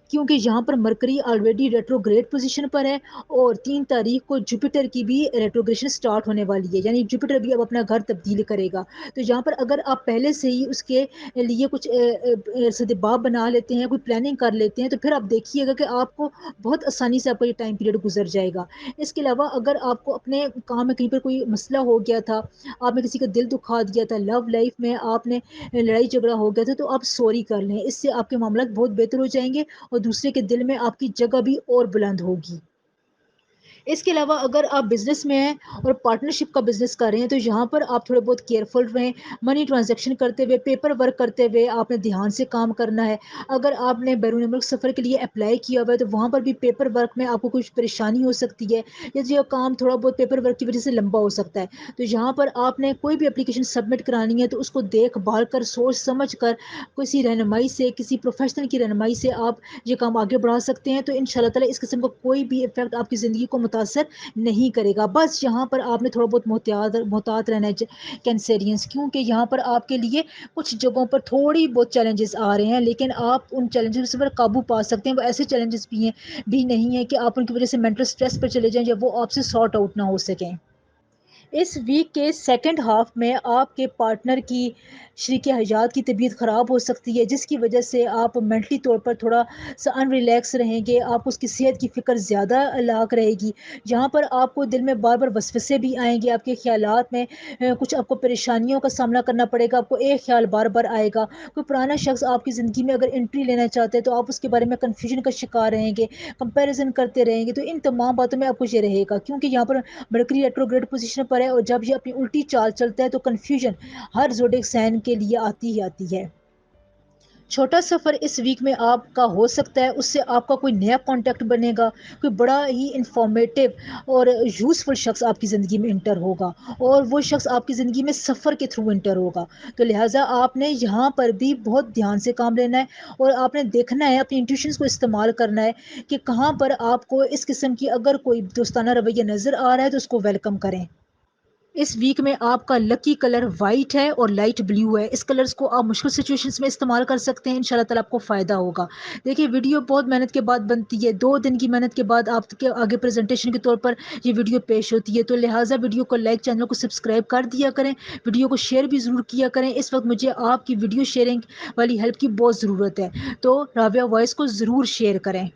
کیونکہ یہاں پر مرکری آلریڈی ریٹروگریڈ پوزیشن پر ہے اور 3 تاریخ کو جوپیٹر کی بھی ریٹروگریشن سٹارٹ ہونے والی ہے، یعنی جوپیٹر بھی اب اپنا گھر تبدیل کرے گا۔ تو یہاں پر اگر آپ پہلے سے ہی اس کے لیے کچھ سدباب بنا لیتے ہیں، کوئی پلاننگ کر لیتے ہیں، تو پھر آپ دیکھیے گا کہ آپ کو بہت آسانی سے آپ کا یہ ٹائم پیریڈ گزر جائے گا۔ اس کے علاوہ اگر آپ کو اپنے کام میں کہیں پر کوئی مسئلہ ہو گیا تھا، آپ نے کسی کا دل دکھا دیا تھا، لو لائف میں آپ نے لڑائی جھگڑا ہو گیا تھا، تو آپ سوری کر لیں، اس سے آپ کے معاملات بہت بہتر ہو جائیں گے اور دوسرے کے دل میں آپ کی جگہ بھی اور بلند ہوگی۔ اس کے علاوہ اگر آپ بزنس میں ہیں اور پارٹنرشپ کا بزنس کر رہے ہیں، تو یہاں پر آپ تھوڑے بہت کیئرفل رہیں، منی ٹرانزیکشن کرتے ہوئے، پیپر ورک کرتے ہوئے آپ نے دھیان سے کام کرنا ہے۔ اگر آپ نے بیرون ملک سفر کے لیے اپلائی کیا ہوا ہے، تو وہاں پر بھی پیپر ورک میں آپ کو کچھ پریشانی ہو سکتی ہے، یا جو کام تھوڑا بہت پیپر ورک کی وجہ سے لمبا ہو سکتا ہے، تو یہاں پر آپ نے کوئی بھی اپلیکیشن سبمٹ کرانی ہے تو اس کو دیکھ بھال کر، سوچ سمجھ کر، کسی رہنمائی سے، کسی پروفیشنل کی رہنمائی سے آپ یہ کام آگے بڑھا سکتے ہیں۔ تو ان شاء اللہ تعالیٰ اس قسم کا کوئی بھی افیکٹ آپ کی زندگی کو متاثر نہیں کرے گا۔ بس یہاں پر آپ نے تھوڑا بہت محتاط رہنا ہے کینسیرینس، کیونکہ یہاں پر آپ کے لیے کچھ جگہوں پر تھوڑی بہت چیلنجز آ رہے ہیں، لیکن آپ ان چیلنجز پر قابو پا سکتے ہیں۔ وہ ایسے چیلنجز بھی نہیں ہیں کہ آپ ان کی وجہ سے مینٹل اسٹریس پر چلے جائیں یا وہ آپ سے سارٹ آؤٹ نہ ہو سکیں۔ اس ویک کے سیکنڈ ہاف میں آپ کے پارٹنر کی، شریک حیات کی طبیعت خراب ہو سکتی ہے، جس کی وجہ سے آپ مینٹلی طور پر تھوڑا سا ان ریلیکس رہیں گے، آپ اس کی صحت کی فکر زیادہ لاحق رہے گی۔ یہاں پر آپ کو دل میں بار بار وسوسے بھی آئیں گے، آپ کے خیالات میں کچھ آپ کو پریشانیوں کا سامنا کرنا پڑے گا، آپ کو ایک خیال بار بار آئے گا۔ کوئی پرانا شخص آپ کی زندگی میں اگر انٹری لینا چاہتے ہیں تو آپ اس کے بارے میں کنفیوژن کا شکار رہیں گے، کمپیریزن کرتے رہیں گے۔ تو ان تمام باتوں میں آپ کو یہ رہے گا، کیونکہ یہاں پر مرکری ریٹروگریڈ پوزیشن پر ہے، اور جب یہ اپنی الٹی چال چلتا ہے تو کنفیوژن ہر زوڈیک سائن کے لیے آتی ہی آتی ہے۔ چھوٹا سفر اس ویک میں آپ کا ہو سکتا ہے، اس سے آپ کا کوئی نیا کانٹیکٹ بنے گا، کوئی بڑا ہی انفارمیٹیو اور یوزفل شخص آپ کی زندگی میں انٹر ہوگا، اور وہ شخص آپ کی زندگی میں سفر کے تھرو انٹر ہوگا۔ تو لہٰذا آپ نے یہاں پر بھی بہت دھیان سے کام لینا ہے، اور آپ نے دیکھنا ہے، اپنی انٹیوشنز کو استعمال کرنا ہے کہ کہاں پر آپ کو اس قسم کی اگر کوئی دوستانہ رویہ نظر آ رہا ہے تو اس کو ویلکم کریں۔ اس ویک میں آپ کا لکی کلر وائٹ ہے اور لائٹ بلیو ہے۔ اس کلرز کو آپ مشکل سچویشنز میں استعمال کر سکتے ہیں، انشاءاللہ تعالیٰ آپ کو فائدہ ہوگا۔ دیکھیے، ویڈیو بہت محنت کے بعد بنتی ہے، 2 دن کی محنت کے بعد آپ کے آگے پریزنٹیشن کے طور پر یہ ویڈیو پیش ہوتی ہے، تو لہٰذا ویڈیو کو لائک، چینل کو سبسکرائب کر دیا کریں، ویڈیو کو شیئر بھی ضرور کیا کریں۔ اس وقت مجھے آپ کی ویڈیو شیئرنگ والی ہیلپ کی بہت ضرورت ہے، تو راویہ وائس کو ضرور شیئر کریں۔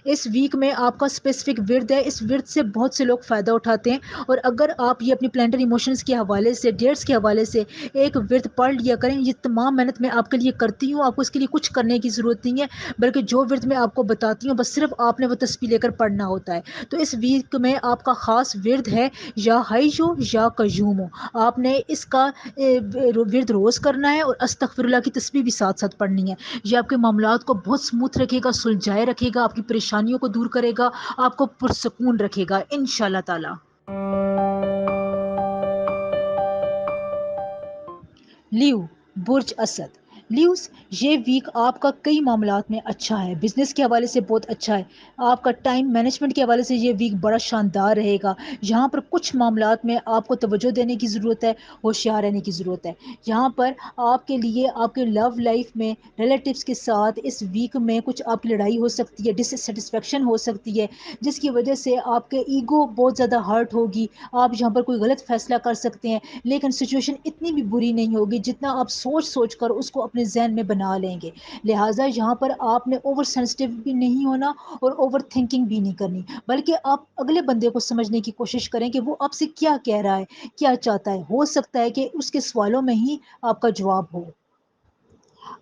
اس ویک میں آپ کا اسپیسیفک ورد ہے، اس ورد سے بہت سے لوگ فائدہ اٹھاتے ہیں، اور اگر آپ یہ اپنی پلانٹر ایموشنز کے حوالے سے، ڈیٹس کے حوالے سے ایک ورد پڑھ لیا کریں۔ یہ تمام محنت میں آپ کے لیے کرتی ہوں، آپ کو اس کے لیے کچھ کرنے کی ضرورت نہیں ہے، بلکہ جو ورد میں آپ کو بتاتی ہوں بس صرف آپ نے وہ تسبیح لے کر پڑھنا ہوتا ہے۔ تو اس ویک میں آپ کا خاص ورد ہے یا حیّو یا قیوم، آپ نے اس کا ورد روز کرنا ہے، اور استغفر اللہ کی تسبیح بھی ساتھ ساتھ پڑھنی ہے۔ یہ آپ کے معاملات کو بہت سموتھ رکھے گا، سلجھائے رکھے گا، آپ کی پریشانیوں کو دور کرے گا، آپ کو پرسکون رکھے گا انشاءاللہ تعالی۔ لیو، برج اسد۔ لیوز، یہ ویک آپ کا کئی معاملات میں اچھا ہے، بزنس کے حوالے سے بہت اچھا ہے، آپ کا ٹائم مینجمنٹ کے حوالے سے یہ ویک بڑا شاندار رہے گا۔ یہاں پر کچھ معاملات میں آپ کو توجہ دینے کی ضرورت ہے، ہوشیار رہنے کی ضرورت ہے۔ یہاں پر آپ کے لیے آپ کے لو لائف میں ریلیٹیوز کے ساتھ اس ویک میں کچھ آپ کی لڑائی ہو سکتی ہے، ڈس سیٹسفیکشن ہو سکتی ہے، جس کی وجہ سے آپ کے ایگو بہت زیادہ ہرٹ ہوگی، آپ یہاں پر کوئی غلط فیصلہ کر سکتے ہیں، لیکن سچویشن اتنی بھی بری نہیں ہوگی جتنا آپ سوچ کر اس کو اپنے ذہن میں بنا لیں گے۔ لہٰذا یہاں پر آپ نے اوور سینسٹیو بھی نہیں ہونا اور اوور تھنکنگ بھی نہیں کرنی، بلکہ آپ اگلے بندے کو سمجھنے کی کوشش کریں کہ وہ آپ سے کیا کہہ رہا ہے، کیا چاہتا ہے، ہو سکتا ہے کہ اس کے سوالوں میں ہی آپ کا جواب ہو۔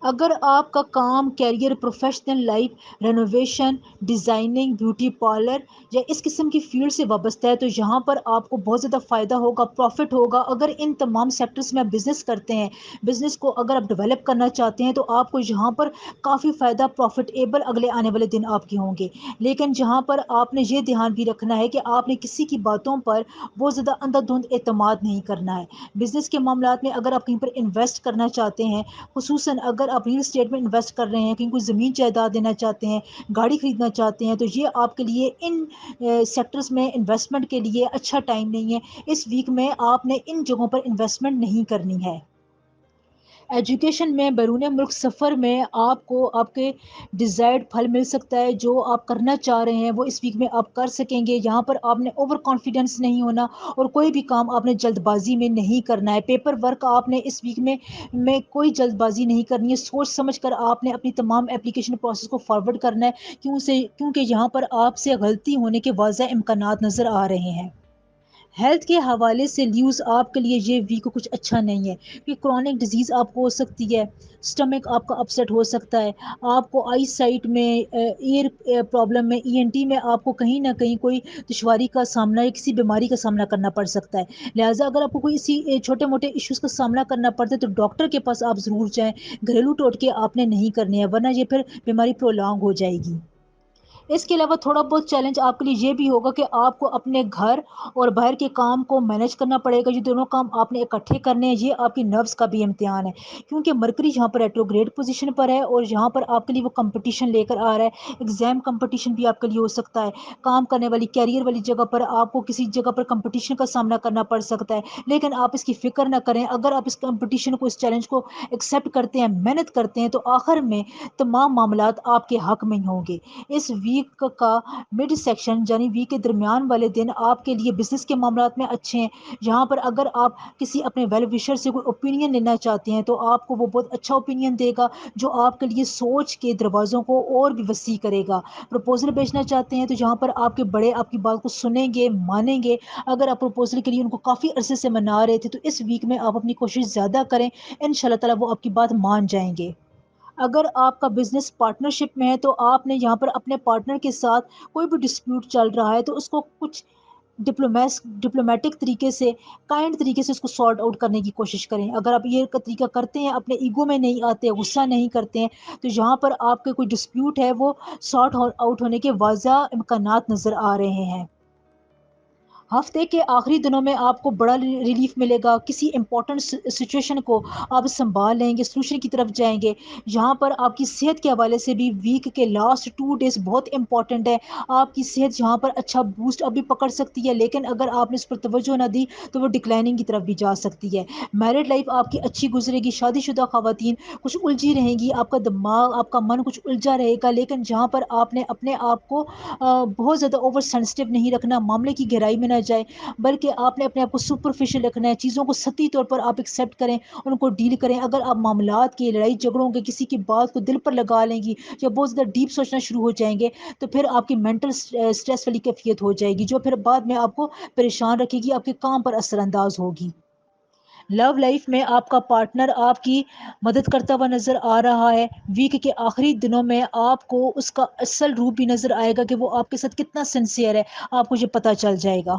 اگر آپ کا کام، career, professional life, renovation, designing, beauty parlour یا اس قسم کی فیلڈ سے وابستہ ہے تو یہاں پر آپ کو بہت زیادہ فائدہ ہوگا، پروفٹ ہوگا۔ اگر ان تمام سیکٹرز میں آپ بزنس کرتے ہیں، بزنس کو اگر آپ ڈیولپ کرنا چاہتے ہیں تو آپ کو یہاں پر کافی فائدہ، پروفٹیبل اگلے آنے والے دن آپ کے ہوں گے۔ لیکن جہاں پر آپ نے یہ دھیان بھی رکھنا ہے کہ آپ نے کسی کی باتوں پر بہت زیادہ اندھا دھند اعتماد نہیں کرنا ہے۔ بزنس کے معاملات میں اگر آپ کہیں پر انویسٹ کرنا چاہتے ہیں، خصوصاً اگر آپ ریل اسٹیٹ میں انویسٹ کر رہے ہیں، کہیں کوئی زمین جائیداد دینا چاہتے ہیں، گاڑی خریدنا چاہتے ہیں، تو یہ آپ کے لیے ان سیکٹرز میں انویسٹمنٹ کے لیے اچھا ٹائم نہیں ہے۔ اس ویک میں آپ نے ان جگہوں پر انویسٹمنٹ نہیں کرنی ہے۔ ایجوکیشن میں بیرون ملک سفر میں آپ کو آپ کے ڈیزائرڈ پھل مل سکتا ہے. جو آپ کرنا چاہ رہے ہیں وہ اس ویک میں آپ کر سکیں گے. یہاں پر آپ نے اوور کانفیڈنس نہیں ہونا اور کوئی بھی کام آپ نے جلد بازی میں نہیں کرنا ہے. پیپر ورک آپ نے اس ویک میں کوئی جلد بازی نہیں کرنی ہے. سوچ سمجھ کر آپ نے اپنی تمام اپلیکیشن پروسیس کو فارورڈ کرنا ہے کیونکہ یہاں پر آپ سے غلطی ہونے کے واضح امکانات نظر آ رہے ہیں. ہیلتھ کے حوالے سے نیوز آپ کے لیے یہ ویک کچھ اچھا نہیں ہے کہ کرونک ڈیزیز آپ کو ہو سکتی ہے. اسٹمک آپ کا اپسیٹ ہو سکتا ہے. آپ کو آئی سائٹ میں ایئر پرابلم میں ENT میں آپ کو کہیں نہ کہیں کوئی دشواری کا سامنا یا کسی بیماری کا سامنا کرنا پڑ سکتا ہے. لہٰذا اگر آپ کو کوئی اسی چھوٹے موٹے ایشوز کا سامنا کرنا پڑتا ہے تو ڈاکٹر کے پاس آپ ضرور جائیں. گھریلو ٹوٹکے آپ نے نہیں کرنے ہیں ورنہ یہ پھر بیماری پرولونگ ہو جائے گی. اس کے علاوہ تھوڑا بہت چیلنج آپ کے لیے یہ بھی ہوگا کہ آپ کو اپنے گھر اور باہر کے کام کو مینیج کرنا پڑے گا. یہ دونوں کام آپ نے اکٹھے کرنے ہیں. یہ آپ کی نروس کا بھی امتحان ہے کیونکہ مرکری یہاں پر ریٹروگریڈ پوزیشن پر ہے اور یہاں پر آپ کے لیے وہ کمپٹیشن لے کر آ رہا ہے. ایگزام کمپٹیشن بھی آپ کے لیے ہو سکتا ہے. کام کرنے والی کیریئر والی جگہ پر آپ کو کسی جگہ پر کمپٹیشن کا سامنا کرنا پڑ سکتا ہے. لیکن آپ اس کی فکر نہ کریں. اگر آپ اس کمپٹیشن کو اس چیلنج کو ایکسیپٹ کرتے ہیں محنت کرتے ہیں تو آخر میں تمام معاملات آپ کے حق میں ہوں گے. اس ویک کا مڈ سیکشن یعنی ویک کے درمیان والے دن آپ کے لیے بزنس کے معاملات میں اچھے ہیں. یہاں پر اگر آپ کسی اپنے ویل وشر سے کوئی اوپینین لینا چاہتے ہیں تو آپ کو وہ بہت اچھا اوپینین دے گا جو آپ کے لیے سوچ کے دروازوں کو اور بھی وسیع کرے گا. پروپوزل بیچنا چاہتے ہیں تو جہاں پر آپ کے بڑے آپ کی بات کو سنیں گے مانیں گے. اگر آپ پروپوزل کے لیے ان کو کافی عرصے سے منا رہے تھے تو اس ویک میں آپ اپنی کوشش زیادہ کریں. ان شاء اللہ تعالی وہ آپ کی بات مان جائیں گے. اگر آپ کا بزنس پارٹنرشپ میں ہے تو آپ نے یہاں پر اپنے پارٹنر کے ساتھ کوئی بھی ڈسپیوٹ چل رہا ہے تو اس کو کچھ ڈپلومیٹک طریقے سے کائنڈ طریقے سے اس کو سارٹ آؤٹ کرنے کی کوشش کریں. اگر آپ یہ طریقہ کرتے ہیں اپنے ایگو میں نہیں آتے غصہ نہیں کرتے ہیں تو یہاں پر آپ کے کوئی ڈسپیوٹ ہے وہ سارٹ آؤٹ ہونے کے واضح امکانات نظر آ رہے ہیں. ہفتے کے آخری دنوں میں آپ کو بڑا ریلیف ملے گا. کسی امپورٹنٹ سچویشن کو آپ سنبھال لیں گے سولوشن کی طرف جائیں گے. یہاں پر آپ کی صحت کے حوالے سے بھی ویک کے لاسٹ 2 days بہت امپورٹنٹ ہے. آپ کی صحت یہاں پر اچھا بوسٹ اب بھی پکڑ سکتی ہے لیکن اگر آپ نے اس پر توجہ نہ دی تو وہ ڈکلائننگ کی طرف بھی جا سکتی ہے. میرڈ لائف آپ کی اچھی گزرے گی. شادی شدہ خواتین کچھ الجھی رہیں گی. آپ کا دماغ آپ کا من کچھ الجھا رہے گا لیکن جہاں پر آپ نے اپنے آپ کو بہت زیادہ اوور سینسٹیو نہیں رکھنا. معاملے کی گہرائی میں نہ جائے بلکہ آپ نے اپنے آپ کو سپرفیشل رکھنا ہے. چیزوں کو سطحی طور پر آپ ایکسیپٹ کریں ان کو ڈیل کریں. اگر آپ معاملات کی لڑائی جھگڑوں کے کسی کی بات کو دل پر لگا لیں گی یا بہت زیادہ ڈیپ سوچنا شروع ہو جائیں گے تو پھر آپ کی مینٹل اسٹریس والی کیفیت ہو جائے گی جو پھر بعد میں آپ کو پریشان رکھے گی آپ کے کام پر اثر انداز ہوگی. لو لائف میں آپ کا پارٹنر آپ کی مدد کرتا ہوا نظر آ رہا ہے. ویک کے آخری دنوں میں آپ کو اس کا اصل روپ بھی نظر آئے گا کہ وہ آپ کے ساتھ کتنا سنسیئر ہے. آپ کو یہ پتہ چل جائے گا.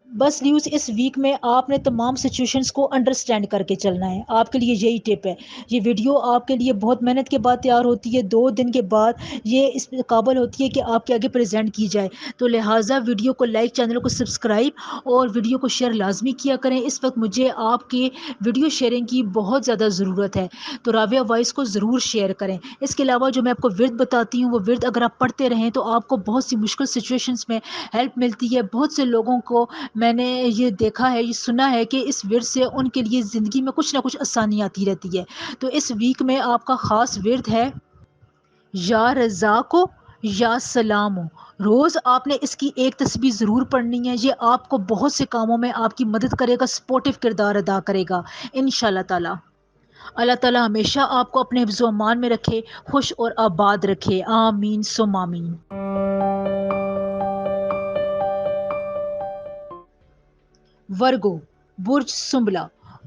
بس نیوز اس ویک میں آپ نے تمام سچویشنز کو انڈرسٹینڈ کر کے چلنا ہے. آپ کے لیے یہی ٹپ ہے. یہ ویڈیو آپ کے لیے بہت محنت کے بعد تیار ہوتی ہے. 2 دن کے بعد یہ اس قابل ہوتی ہے کہ آپ کے آگے پریزنٹ کی جائے. تو لہٰذا ویڈیو کو لائک چینل کو سبسکرائب اور ویڈیو کو شیئر لازمی کیا کریں. اس وقت مجھے آپ کے ویڈیو شیئرنگ کی بہت زیادہ ضرورت ہے تو راویہ وائس کو ضرور شیئر کریں. اس کے علاوہ جو میں آپ کو ورد بتاتی ہوں وہ ورد اگر آپ پڑھتے رہیں تو آپ کو بہت سی مشکل سچویشنز میں ہیلپ ملتی ہے. بہت سے لوگوں کو میں نے یہ دیکھا ہے یہ سنا ہے کہ اس ورد سے ان کے لیے زندگی میں کچھ نہ کچھ آسانی آتی رہتی ہے. تو اس ویک میں آپ کا خاص ورد ہے یا رضا کو یا سلام ہو. روز آپ نے اس کی ایک تسبیح ضرور پڑھنی ہے. یہ آپ کو بہت سے کاموں میں آپ کی مدد کرے گا سپورٹیو کردار ادا کرے گا انشاءاللہ تعالی. اللہ تعالی ہمیشہ آپ کو اپنے حفظ و امان میں رکھے خوش اور آباد رکھے. آمین ثم آمین. ورگو برج سنبلا.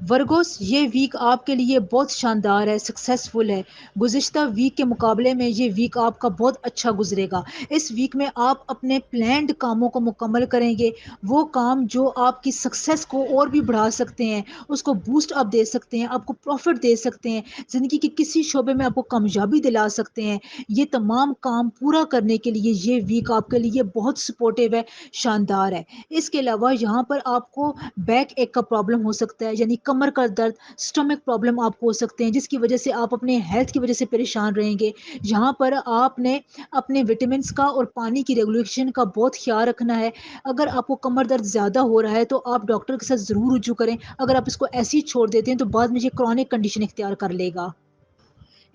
ورگوس یہ ویک آپ کے لیے بہت شاندار ہے سکسیسفل ہے. گزشتہ ویک کے مقابلے میں یہ ویک آپ کا بہت اچھا گزرے گا. اس ویک میں آپ اپنے پلانڈ کاموں کو مکمل کریں گے. وہ کام جو آپ کی سکسیس کو اور بھی بڑھا سکتے ہیں اس کو بوسٹ اپ دے سکتے ہیں آپ کو پروفٹ دے سکتے ہیں زندگی کے کسی شعبے میں آپ کو کامیابی دلا سکتے ہیں. یہ تمام کام پورا کرنے کے لیے یہ ویک آپ کے لیے بہت سپورٹیو ہے شاندار ہے. اس کے علاوہ یہاں پر آپ کو بیک ایک کا پرابلم ہو سکتا ہے یعنی کمر کا درد، سٹمک پرابلم آپ کو ہو سکتے ہیں، جس کی وجہ سے آپ اپنے ہیلتھ کی وجہ سے پریشان رہیں گے، جہاں پر آپ نے اپنے وٹامنس کا اور پانی کی ریگولیشن کا بہت خیال رکھنا ہے۔ اگر آپ کو کمر درد زیادہ ہو رہا ہے تو آپ ڈاکٹر کے ساتھ ضرور رجوع کریں۔ اگر آپ اس کو ایسے ہی چھوڑ دیتے ہیں تو بعد میں یہ کرونک کنڈیشن اختیار کر لے گا۔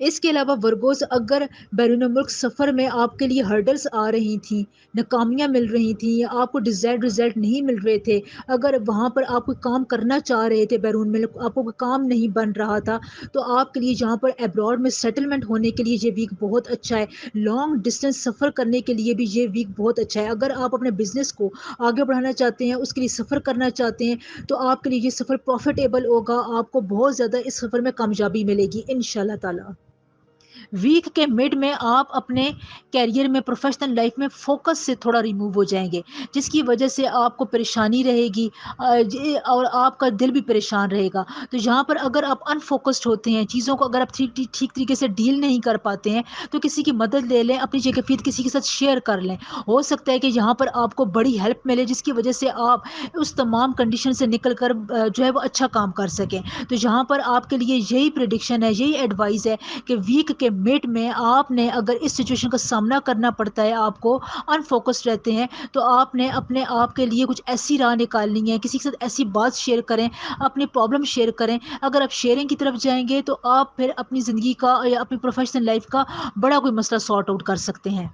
اس کے علاوہ ورگوز اگر بیرون ملک سفر میں آپ کے لیے ہرڈلز آ رہی تھیں، ناکامیاں مل رہی تھیں یا آپ کو ڈیزائرڈ رزلٹ نہیں مل رہے تھے، اگر وہاں پر آپ کوئی کام کرنا چاہ رہے تھے بیرون ملک، آپ کو کوئی کام نہیں بن رہا تھا، تو آپ کے لیے جہاں پر ابراڈ میں سیٹلمنٹ ہونے کے لیے یہ ویک بہت اچھا ہے۔ لانگ ڈسٹینس سفر کرنے کے لیے بھی یہ ویک بہت اچھا ہے۔ اگر آپ اپنے بزنس کو آگے بڑھانا چاہتے ہیں، اس کے لیے سفر کرنا چاہتے ہیں، تو آپ کے لیے یہ سفر پروفیٹیبل ہوگا، آپ کو بہت زیادہ اس سفر میں کامیابی ملے گی انشاءاللہ تعالی۔ ویک کے مڈ میں آپ اپنے کیریئر میں، پروفیشنل لائف میں فوکس سے تھوڑا ریموو ہو جائیں گے، جس کی وجہ سے آپ کو پریشانی رہے گی اور آپ کا دل بھی پریشان رہے گا۔ تو یہاں پر اگر آپ انفوکسڈ ہوتے ہیں، چیزوں کو اگر آپ ٹھیک طریقے سے ڈیل نہیں کر پاتے ہیں، تو کسی کی مدد لے لیں، اپنی کیفیت کسی کے ساتھ شیئر کر لیں۔ ہو سکتا ہے کہ یہاں پر آپ کو بڑی ہیلپ ملے، جس کی وجہ سے آپ اس تمام کنڈیشن سے نکل کر جو ہے وہ اچھا کام کر سکیں۔ تو یہاں پر آپ کے لیے یہی پریڈکشن ہے، یہی ایڈوائز ہے کہ ویک کے مڈ میں آپ نے اگر اس سچویشن کا سامنا کرنا پڑتا ہے، آپ کو انفوکسڈ رہتے ہیں، تو آپ نے اپنے آپ کے لیے کچھ ایسی راہ نکالنی ہے، کسی کے ساتھ ایسی بات شیئر کریں، اپنی پرابلم شیئر کریں۔ اگر آپ شیئرنگ کی طرف جائیں گے تو آپ پھر اپنی زندگی کا یا اپنی پروفیشنل لائف کا بڑا کوئی مسئلہ سارٹ آؤٹ کر سکتے ہیں۔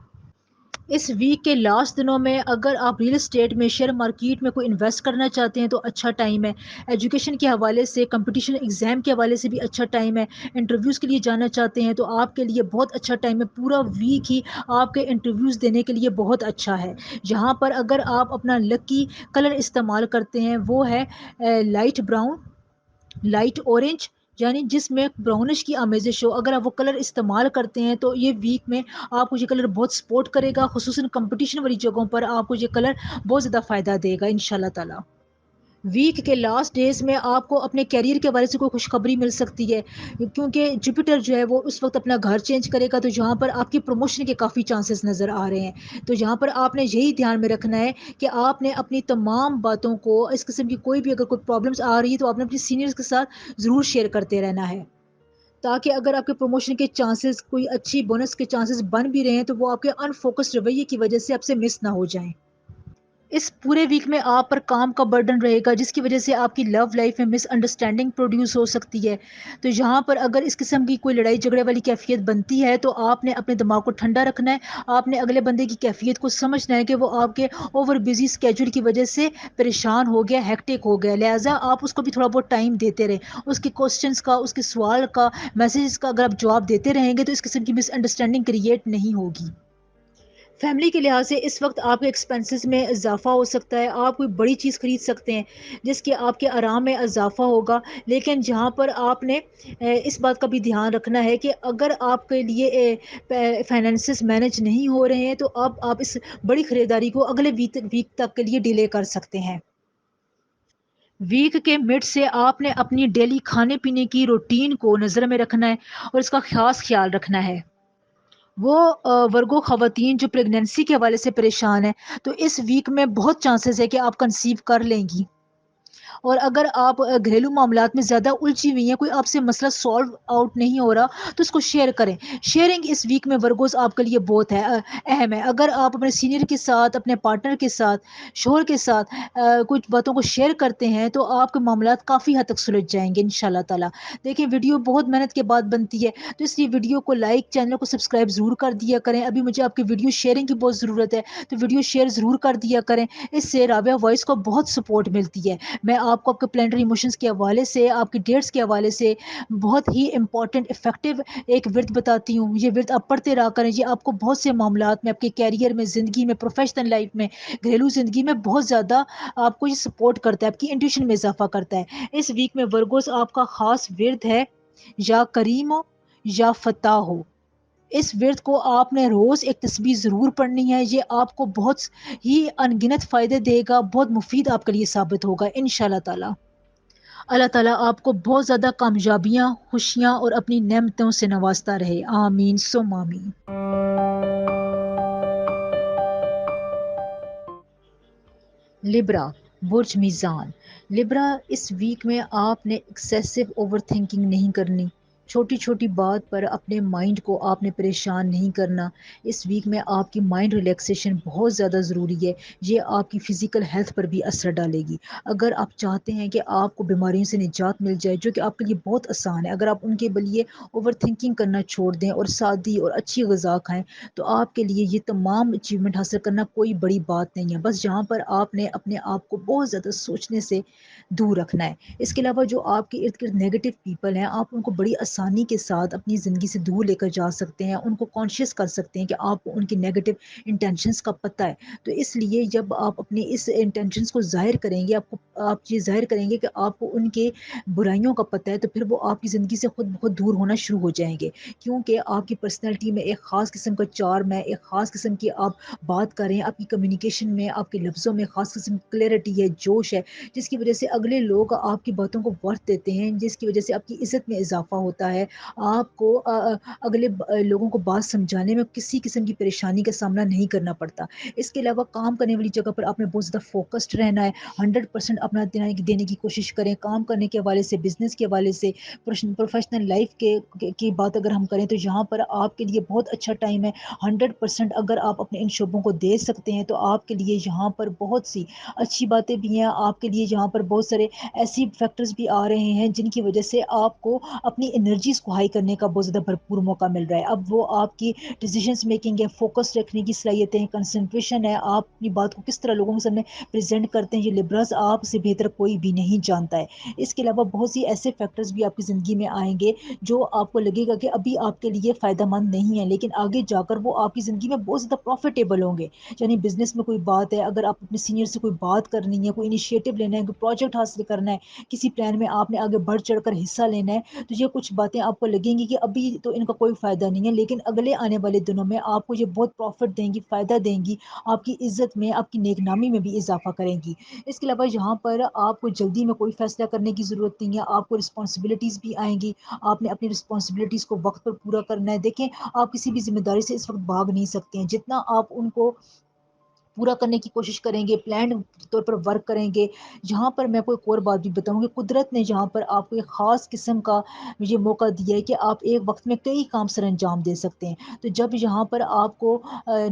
اس ویک کے لاسٹ دنوں میں اگر آپ ریل اسٹیٹ میں، شیئر مارکیٹ میں کوئی انویسٹ کرنا چاہتے ہیں تو اچھا ٹائم ہے۔ ایجوکیشن کے حوالے سے، کمپٹیشن ایگزام کے حوالے سے بھی اچھا ٹائم ہے۔ انٹرویوز کے لیے جانا چاہتے ہیں تو آپ کے لیے بہت اچھا ٹائم ہے۔ پورا ویک ہی آپ کے انٹرویوز دینے کے لیے بہت اچھا ہے۔ یہاں پر اگر آپ اپنا لکی کلر استعمال کرتے ہیں وہ ہے لائٹ براؤن، لائٹ اورنج، یعنی جس میں براؤنش کی آمیزش ہو، اگر آپ وہ کلر استعمال کرتے ہیں تو یہ ویک میں آپ کو یہ کلر بہت سپورٹ کرے گا، خصوصاً کمپٹیشن والی جگہوں پر آپ کو یہ کلر بہت زیادہ فائدہ دے گا انشاءاللہ تعالی۔ ویک کے لاسٹ ڈیز میں آپ کو اپنے کیریئر کے بارے سے کوئی خوشخبری مل سکتی ہے، کیونکہ جوپیٹر جو ہے وہ اس وقت اپنا گھر چینج کرے گا، تو یہاں پر آپ کی پروموشن کے کافی چانسز نظر آ رہے ہیں۔ تو یہاں پر آپ نے یہی دھیان میں رکھنا ہے کہ آپ نے اپنی تمام باتوں کو، اس قسم کی کوئی بھی اگر کوئی پرابلمس آ رہی ہے تو آپ نے اپنی سینئرز کے ساتھ ضرور شیئر کرتے رہنا ہے، تاکہ اگر آپ کے پروموشن کے چانسز، کوئی اچھی بونس کے چانسز بن بھی رہے ہیں تو وہ آپ کے انفوکسڈ رویے کی وجہ سے آپ سے مس نہ ہو جائیں۔ اس پورے ویک میں آپ پر کام کا برڈن رہے گا، جس کی وجہ سے آپ کی لو لائف میں مس انڈرسٹینڈنگ پروڈیوس ہو سکتی ہے۔ تو یہاں پر اگر اس قسم کی کوئی لڑائی جھگڑے والی کیفیت بنتی ہے تو آپ نے اپنے دماغ کو ٹھنڈا رکھنا ہے، آپ نے اگلے بندے کی کیفیت کو سمجھنا ہے کہ وہ آپ کے اوور بزی اسکیجول کی وجہ سے پریشان ہو گیا، ہیکٹک ہو گیا، لہٰذا آپ اس کو بھی تھوڑا بہت ٹائم دیتے رہیں، اس کے کوسچنس کا، اس کے سوال کا، میسیجز کا اگر آپ جواب دیتے رہیں گے تو اس قسم کی مس انڈرسٹینڈنگ کریٹ نہیں ہوگی۔ فیملی کے لحاظ سے اس وقت آپ کے ایکسپینسز میں اضافہ ہو سکتا ہے، آپ کوئی بڑی چیز خرید سکتے ہیں جس کے آپ کے آرام میں اضافہ ہوگا، لیکن جہاں پر آپ نے اس بات کا بھی دھیان رکھنا ہے کہ اگر آپ کے لیے فائنینسز مینج نہیں ہو رہے ہیں تو آپ اس بڑی خریداری کو اگلے ویک تک کے لیے ڈیلے کر سکتے ہیں۔ ویک کے مڈ سے آپ نے اپنی ڈیلی کھانے پینے کی روٹین کو نظر میں رکھنا ہے اور اس کا خاص خیال رکھنا ہے۔ وہ ورگو خواتین جو پریگنینسی کے حوالے سے پریشان ہیں، تو اس ویک میں بہت چانسز ہے کہ آپ کنسیو کر لیں گی، اور اگر آپ گھریلو معاملات میں زیادہ الجھی ہوئی ہیں، کوئی آپ سے مسئلہ سالو آؤٹ نہیں ہو رہا، تو اس کو شیئر کریں۔ شیئرنگ اس ویک میں ورگوز آپ کے لیے بہت ہے اہم ہے۔ اگر آپ اپنے سینئر کے ساتھ، اپنے پارٹنر کے ساتھ، شوہر کے ساتھ کچھ باتوں کو شیئر کرتے ہیں تو آپ کے معاملات کافی حد تک سلجھ جائیں گے انشاءاللہ تعالی۔ دیکھیں ویڈیو بہت محنت کے بعد بنتی ہے، تو اس لیے ویڈیو کو لائک، چینل کو سبسکرائب ضرور کر دیا کریں۔ ابھی مجھے آپ کی ویڈیو شیئرنگ کی بہت ضرورت ہے، تو ویڈیو شیئر ضرور کر دیا کریں، اس سے رابعہ وائس کو بہت سپورٹ ملتی ہے۔ میں آپ کو آپ کے پلانٹری ایموشنز کے حوالے سے، آپ کی ڈیٹس کے حوالے سے بہت ہی امپورٹنٹ افیکٹو ایک ورد بتاتی ہوں، یہ ورد آپ پڑھتے رہا کریں، یہ آپ کو بہت سے معاملات میں، آپ کے کیریئر میں، زندگی میں، پروفیشنل لائف میں، گھریلو زندگی میں بہت زیادہ آپ کو یہ سپورٹ کرتا ہے، آپ کی انٹیویشن میں اضافہ کرتا ہے۔ اس ویک میں ورگوز آپ کا خاص ورد ہے یا کریم ہو یا فتح ہو۔ اس ورد کو آپ نے روز ایک تسبیح ضرور پڑھنی ہے، یہ آپ کو بہت ہی انگنت فائدے دے گا، بہت مفید آپ کے لیے ثابت ہوگا انشاءاللہ تعالی۔ اللہ تعالیٰ آپ کو بہت زیادہ کامیابیاں، خوشیاں اور اپنی نعمتوں سے نوازتا رہے، آمین ثم آمین۔ لبرا، برج میزان لبرا، اس ویک میں آپ نے ایکسیسو اوور تھنکنگ نہیں کرنی، چھوٹی چھوٹی بات پر اپنے مائنڈ کو آپ نے پریشان نہیں کرنا۔ اس ویک میں آپ کی مائنڈ ریلیکسیشن بہت زیادہ ضروری ہے، یہ آپ کی فزیکل ہیلتھ پر بھی اثر ڈالے گی۔ اگر آپ چاہتے ہیں کہ آپ کو بیماریوں سے نجات مل جائے، جو کہ آپ کے لیے بہت آسان ہے، اگر آپ ان کے لیے اوور تھنکنگ کرنا چھوڑ دیں اور سادی اور اچھی غذا کھائیں، تو آپ کے لیے یہ تمام اچیومنٹ حاصل کرنا کوئی بڑی بات نہیں ہے۔ بس جہاں پر آپ نے اپنے آپ کو بہت زیادہ سوچنے سے دور رکھنا ہے۔ اس کے علاوہ جو آپ کے ارد گرد نیگیٹو پیپل ہیں، آپ ان کو بڑی آسانی کے ساتھ اپنی زندگی سے دور لے کر جا سکتے ہیں، ان کو کانشیس کر سکتے ہیں کہ آپ کو ان کی نیگیٹو انٹینشنس کا پتہ ہے۔ تو اس لیے جب آپ اپنے اس انٹینشنس کو ظاہر کریں گے، آپ یہ ظاہر کریں گے کہ آپ کو ان کے برائیوں کا پتہ ہے، تو پھر وہ آپ کی زندگی سے خود بخود دور ہونا شروع ہو جائیں گے، کیونکہ آپ کی پرسنالٹی میں ایک خاص قسم کا چارم ہے، ایک خاص قسم کی آپ بات کریں، آپ کی کمیونیکیشن میں، آپ کے لفظوں میں خاص قسم کی کلیئرٹی ہے، جوش ہے، جس کی وجہ سے اگلے لوگ آپ کی باتوں کو ورت دیتے ہیں، جس کی وجہ سے آپ کی عزت میں اضافہ ہوتا ہے، آپ کو اگلے لوگوں کو بات سمجھانے میں کسی قسم کی پریشانی کا سامنا نہیں کرنا پڑتا۔ اس کے علاوہ کام کرنے والی جگہ پر آپ نے بہت زیادہ فوکسڈ رہنا ہے، 100% اپنا دینے کی کوشش کریں، کام کرنے کے حوالے سے، بزنس کے حوالے سے، پروفیشنل لائف کی بات اگر ہم کریں تو یہاں پر آپ کے لیے بہت اچھا ٹائم ہے۔ 100% اگر آپ اپنے ان شعبوں کو دے سکتے ہیں تو آپ کے لیے یہاں پر بہت سی اچھی باتیں بھی ہیں، آپ کے لیے یہاں پر بہت سارے ایسی فیکٹرز بھی آ رہے ہیں جن کی وجہ سے آپ کو اپنی انرجیز کو ہائی کرنے کا بہت زیادہ بھرپور موقع مل رہا ہے۔ اب وہ آپ کی ڈیسیژنز میکنگ ہے، فوکس رکھنے کی صلاحیتیں، کنسنٹریشن ہے، آپ اپنی بات کو کس طرح لوگوں کے سامنے پریزنٹ کرتے ہیں، یہ لبرس آپ سے بہتر کوئی بھی نہیں جانتا ہے۔ اس کے علاوہ بہت سی ایسے فیکٹرز بھی آپ کی زندگی میں آئیں گے جو آپ کو لگے گا کہ ابھی آپ کے لیے فائدہ مند نہیں ہے، لیکن آگے جا کر وہ آپ کی زندگی میں بہت زیادہ پروفیٹیبل ہوں گے۔ یعنی بزنس میں کوئی بات ہے، اگر آپ اپنے سینئر سے کوئی بات کرنی ہے، کوئی انیشیٹو لینا ہے، کوئی پروجیکٹ حاصل کرنا ہے، کسی پلان میں آپ نے آگے بڑھ چڑھ کر حصہ لینا ہے، تو یہ کچھ باتیں آپ کو لگیں گی کہ ابھی تو ان کا کوئی فائدہ نہیں ہے، لیکن اگلے آنے والے دنوں میں آپ کو یہ بہت پروفٹ دیں گی، فائدہ دیں گی، آپ کی عزت میں، آپ کی نیک نامی میں بھی اضافہ کریں گی۔ اس کے علاوہ یہاں پر آپ کو جلدی میں کوئی فیصلہ کرنے کی ضرورت نہیں ہے، آپ کو رسپانسبلٹیز بھی آئیں گی، آپ نے اپنی رسپانسبلٹیز کو وقت پر پورا کرنا ہے۔ دیکھیں، آپ کسی بھی ذمہ داری سے اس وقت بھاگ نہیں سکتے ہیں، جتنا آپ ان کو پورا کرنے کی کوشش کریں گے، پلان طور پر ورک کریں گے۔ یہاں پر میں کوئی اور بات بھی بتاؤں گی، قدرت نے یہاں پر آپ کو ایک خاص قسم کا یہ موقع دیا ہے کہ آپ ایک وقت میں کئی کام سر انجام دے سکتے ہیں۔ تو جب یہاں پر آپ کو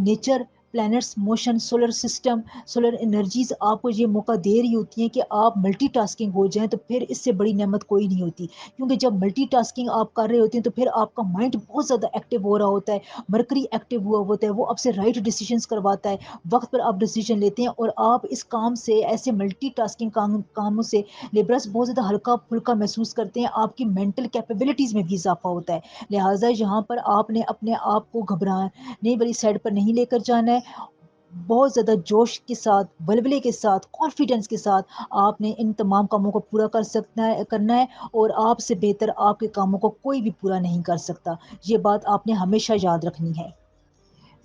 nature, plants motion, solar system, solar energies آپ کو یہ موقع دے رہی ہوتی ہیں کہ آپ ملٹی ٹاسکنگ ہو جائیں، تو پھر اس سے بڑی نعمت کوئی نہیں ہوتی، کیونکہ جب ملٹی ٹاسکنگ آپ کر رہے ہوتے ہیں تو پھر آپ کا مائنڈ بہت زیادہ ایکٹیو ہو رہا ہوتا ہے، مرکری ایکٹیو ہوا ہوتا ہے، وہ آپ سے رائٹ ڈیسیژنز کرواتا ہے، وقت پر آپ ڈیسیجن لیتے ہیں، اور آپ اس کام سے، ایسے ملٹی ٹاسکنگ کاموں سے لیبرس بہت زیادہ ہلکا پھلکا محسوس کرتے ہیں، آپ کی مینٹل کیپیبلٹیز میں بھی اضافہ ہوتا ہے۔ لہٰذا یہاں پر آپ نے اپنے آپ کو گھبرانے والی سائڈ پر نہیں لے کر جانا ہے، بہت زیادہ جوش کے ساتھ، ولولے کے ساتھ، کانفیڈنس کے ساتھ آپ نے ان تمام کاموں کو پورا کرنا ہے، اور آپ سے بہتر آپ کے کاموں کو کوئی بھی پورا نہیں کر سکتا۔ یہ بات آپ نے ہمیشہ یاد رکھنی ہے۔